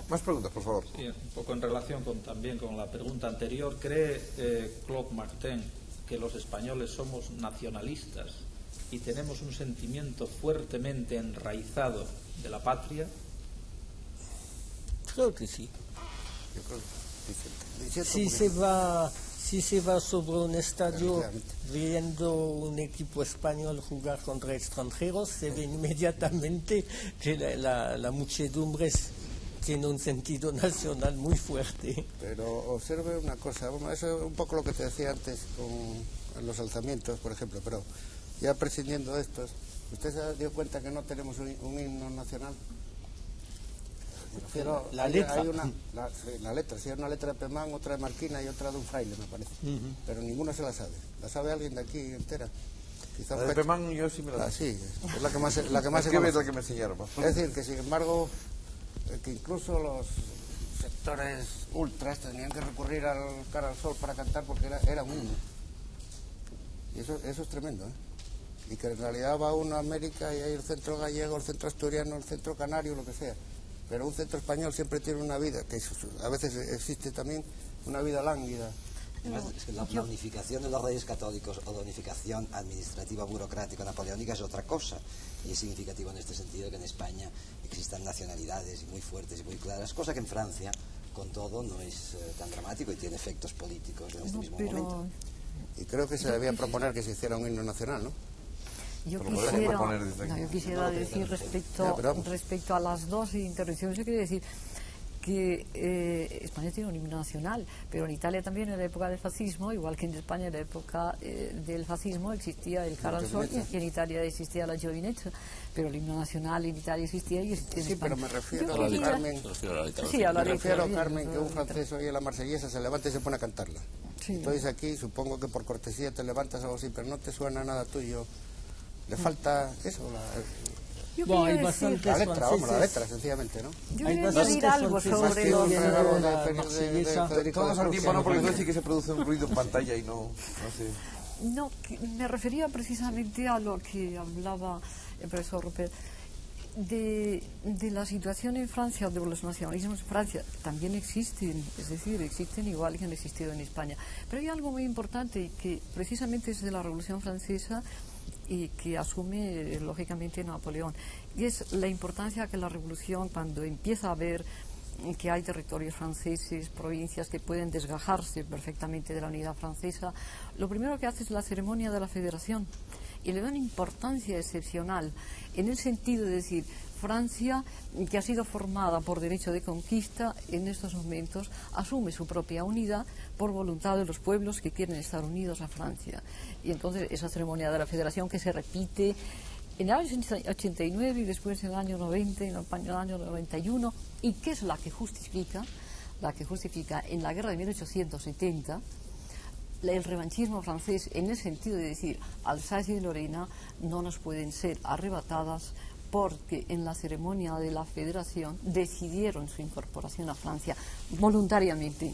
Más preguntas, por favor. Sí, un poco en relación también con la pregunta anterior. ¿Cree Claude Martin que los españoles somos nacionalistas y tenemos un sentimiento fuertemente enraizado de la patria? Creo que sí. Yo creo que Si se va sobre un estadio viendo un equipo español jugar contra extranjeros, se ve inmediatamente que la muchedumbre tiene un sentido nacional muy fuerte. Pero observe una cosa, bueno, eso es un poco lo que te decía antes con los alzamientos, por ejemplo, pero ya prescindiendo de estos, ¿usted se dio cuenta que no tenemos un himno nacional? Pero la letra. La letra, sí, hay una letra de Pemán, otra de Marquina y otra de un fraile, me parece. Pero ninguna se la sabe. ¿La sabe alguien de aquí entera? Quizá La de Pemán yo sí me la sé. Sí, es la que más se conoce. Es la que me enseñaron. Es decir, que sin embargo, que incluso los sectores ultras tenían que recurrir al cara al sol para cantar porque era un himno. Y eso es tremendo, ¿eh? Y que en realidad va uno a América y hay el centro gallego, el centro asturiano, el centro canario, lo que sea. Pero un centro español siempre tiene una vida, que a veces existe también una vida lánguida. Además, es que la unificación de los reyes católicos o la unificación administrativa burocrática napoleónica es otra cosa. Y es significativo en este sentido que en España existan nacionalidades muy fuertes y muy claras, cosa que en Francia, con todo, no es tan dramático y tiene efectos políticos en este mismo momento. Y creo que se debía proponer que se hiciera un himno nacional, ¿no? Yo quisiera decir respecto a las dos intervenciones, yo quería decir que España tiene un himno nacional, pero en Italia también en la época del fascismo, igual que en España en la época del fascismo existía el cara al sol y en Italia existía la giovinezza, pero el himno nacional en Italia existía y existía en España. Sí, pero me refiero a Carmen. Me refiero a Carmen, que un francés oye la marsellesa, se levanta y se pone a cantarla. Sí. Entonces aquí supongo que por cortesía te levantas o algo así, pero no te suena nada tuyo. Le falta eso, la letra, sencillamente, ¿no? Yo quería decir algo sobre los... Todos al tiempo no, porque entonces sí que se produce un ruido en pantalla y no sé. No, me refería precisamente a lo que hablaba el profesor Rupert, de la situación en Francia, de los nacionalismos en Francia. También existen, es decir, existen igual que han existido en España. Pero hay algo muy importante que precisamente es de la Revolución Francesa y que asume lógicamente Napoleón, y es la importancia que la revolución, cuando empieza a ver que hay territorios franceses, provincias que pueden desgajarse perfectamente de la unidad francesa, lo primero que hace es la ceremonia de la federación y le da una importancia excepcional en el sentido de decir, Francia, que ha sido formada por derecho de conquista, en estos momentos asume su propia unidad por voluntad de los pueblos que quieren estar unidos a Francia. Y entonces esa ceremonia de la federación que se repite en el año 89 y después en el año 90, en el año 91, y que es la que justifica en la guerra de 1870 el revanchismo francés, en el sentido de decir, Alsacia y Lorena no nos pueden ser arrebatadas porque en la ceremonia de la federación decidieron su incorporación a Francia voluntariamente.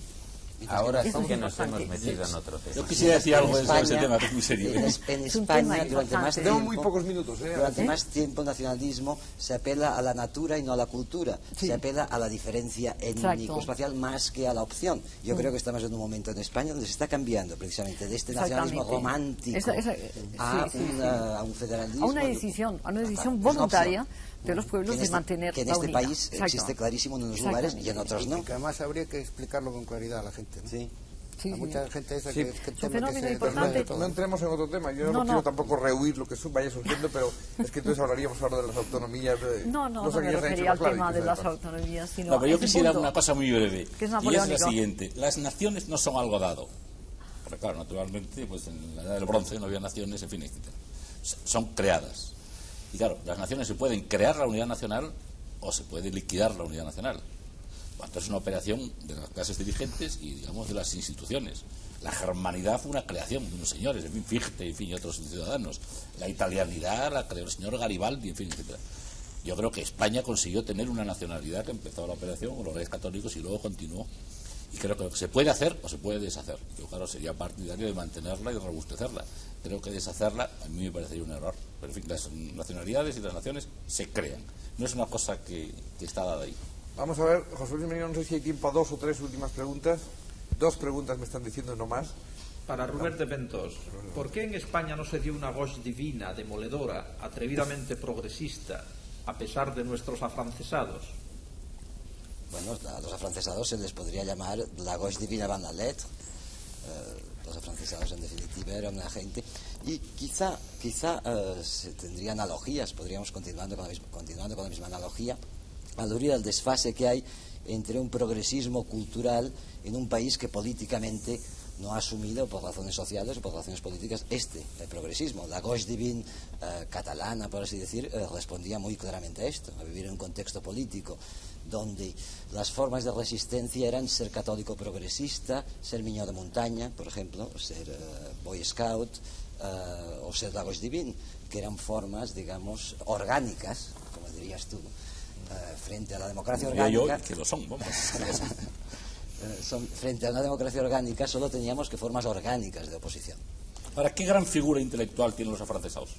Ahora sí que nos hemos metido en otro tema. Yo quisiera decir algo sobre ese tema, que es muy serio. En España, durante más tiempo, muy pocos minutos, durante más tiempo, el nacionalismo se apela a la natura y no a la cultura. Sí. Se apela a la diferencia étnico-espacial más que a la opción. Yo creo que estamos en un momento en España donde se está cambiando precisamente de este nacionalismo romántico a un federalismo. A una decisión voluntaria de los pueblos de mantener que en este país existe clarísimo en unos lugares y en otros no. Y que además habría que explicarlo con claridad a la gente, ¿no? Sí. Sí, hay mucha gente esa que teme que se... No entremos en otro tema. Yo no quiero tampoco rehuir lo que vaya surgiendo, pero es que entonces hablaríamos ahora de las autonomías. No me refería al tema de las autonomías, sino no, pero yo quisiera una cosa muy breve, que es y es la siguiente. Las naciones no son algo dado. Porque claro, naturalmente, pues en la edad del bronce no había naciones, en fin, etc. Son creadas. Y claro, las naciones se pueden crear la unidad nacional o se puede liquidar la unidad nacional. Entonces es una operación de las clases dirigentes y, digamos, de las instituciones. La germanidad fue una creación de unos señores, en fin, Fichte, en fin, y otros ciudadanos. La italianidad la creó el señor Garibaldi, en fin, etcétera. Yo creo que España consiguió tener una nacionalidad que empezó la operación con los reyes católicos y luego continuó. Y creo que se puede hacer o se puede deshacer. Yo, claro, sería partidario de mantenerla y robustecerla. Creo que deshacerla a mí me parecería un error. Pero, en fin, las nacionalidades y las naciones se crean. No es una cosa que está dada ahí. Vamos a ver, José Luis Merino, no sé si hay tiempo a 2 o 3 últimas preguntas. 2 preguntas me están diciendo, no más. Para Robert de Ventós, ¿por qué en España no se dio una gauche divina, demoledora, atrevidamente progresista, a pesar de nuestros afrancesados? Bueno, a los afrancesados se les podría llamar la gauche divina van la lettre. Los afrancesados, en definitiva, eran una gente. Y quizá se tendría analogías, podríamos continuando con la misma analogía, aludir al desfase que hay entre un progresismo cultural en un país que políticamente no ha asumido, por razones sociales o por razones políticas, el progresismo. La gauche divine catalana, por así decir, respondía muy claramente a esto, a vivir en un contexto político donde las formas de resistencia eran ser católico progresista, ser niño de montaña, por ejemplo, ser boy scout, o ser la gauche divine, que eran formas, digamos, orgánicas, como dirías tú, frente a la democracia orgánica. Que lo son, vamos. Frente a una democracia orgánica solo teníamos que formas orgánicas de oposición. Ahora, ¿qué gran figura intelectual tienen los afrancesados?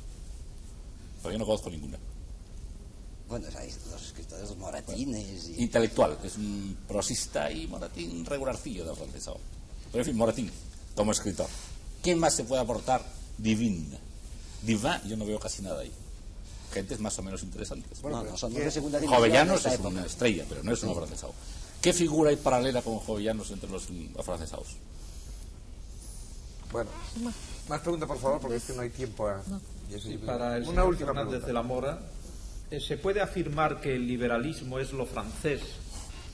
Porque yo no conozco ninguna. Bueno, hay los escritores, los Moratines. Y... Intelectual, es un prosista y Moratín regularcillo de afrancesado. Pero en fin, Moratín, como escritor. ¿Quién más se puede aportar? Divin, yo no veo casi nada ahí. Gentes más o menos interesantes. Bueno, no son de segunda división. Jovellanos es una estrella, pero no es un afrancesado. ¿Qué figura hay paralela con Jovellanos entre los afrancesados? Bueno, más preguntas, por favor, porque es que no hay tiempo. Para el señor Fernández de la Mora, ¿se puede afirmar que el liberalismo es lo francés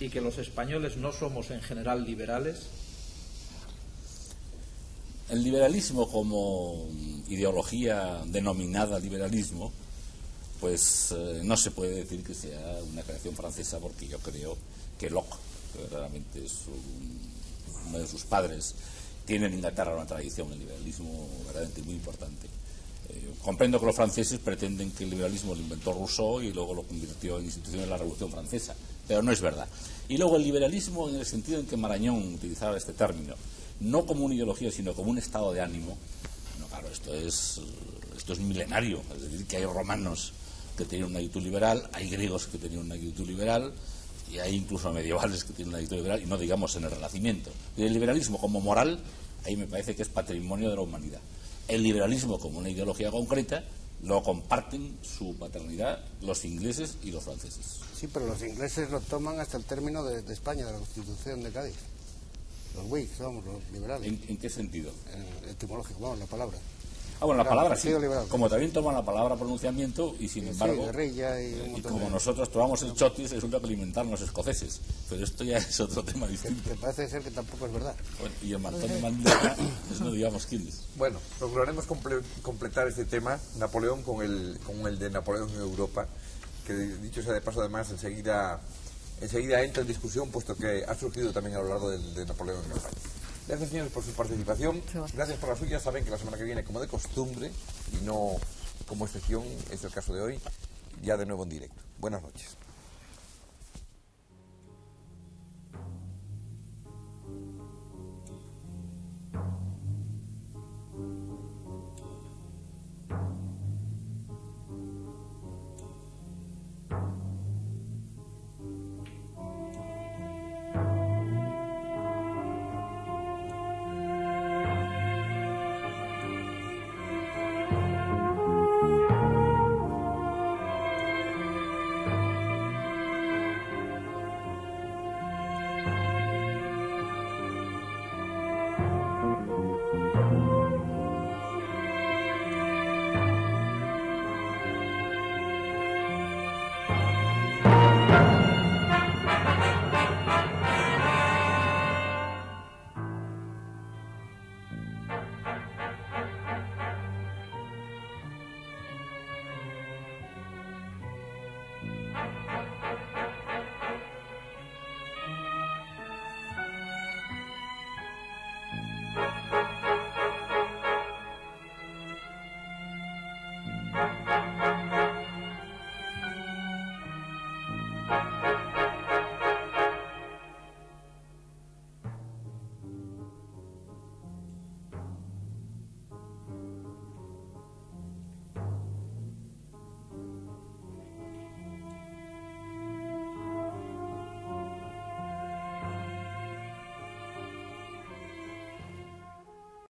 y que los españoles no somos en general liberales? El liberalismo como ideología denominada liberalismo, pues no se puede decir que sea una creación francesa, porque yo creo que Locke, que verdaderamente es uno de sus padres, tiene en Inglaterra una tradición del liberalismo verdaderamente muy importante. Comprendo que los franceses pretenden que el liberalismo lo inventó Rousseau y luego lo convirtió en institución de la Revolución Francesa, pero no es verdad. Y luego el liberalismo, en el sentido en que Marañón utilizaba este término, no como una ideología, sino como un estado de ánimo. No, claro, esto es milenario, es decir, que hay romanos que tenían una actitud liberal, hay griegos que tenían una actitud liberal, y hay incluso medievales que tienen una actitud liberal, y no digamos en el Renacimiento. Y el liberalismo como moral, ahí me parece que es patrimonio de la humanidad. El liberalismo como una ideología concreta lo comparten su paternidad los ingleses y los franceses. Sí, pero los ingleses lo toman hasta el término de España, de la Constitución de Cádiz. Los Whigs, vamos, los liberales. ¿En qué sentido? Etimológico, vamos, la palabra. Ah, bueno, la palabra sí, liberal, como también toman la palabra pronunciamiento y sin embargo, guerrilla y como nosotros tomamos el chotis, resulta que alimentan los escoceses, pero esto ya es otro tema distinto. Que parece ser que tampoco es verdad. Bueno, y el mantón de Mandela, pues no digamos quién es. Bueno, procuraremos completar este tema, Napoleón con el de Napoleón en Europa, que dicho sea de paso además enseguida entra en discusión, puesto que ha surgido también a lo largo de Napoleón en España. Gracias, señores, por su participación. Gracias por la suya. Saben que la semana que viene, como de costumbre, y no como excepción, es el caso de hoy, ya de nuevo en directo. Buenas noches.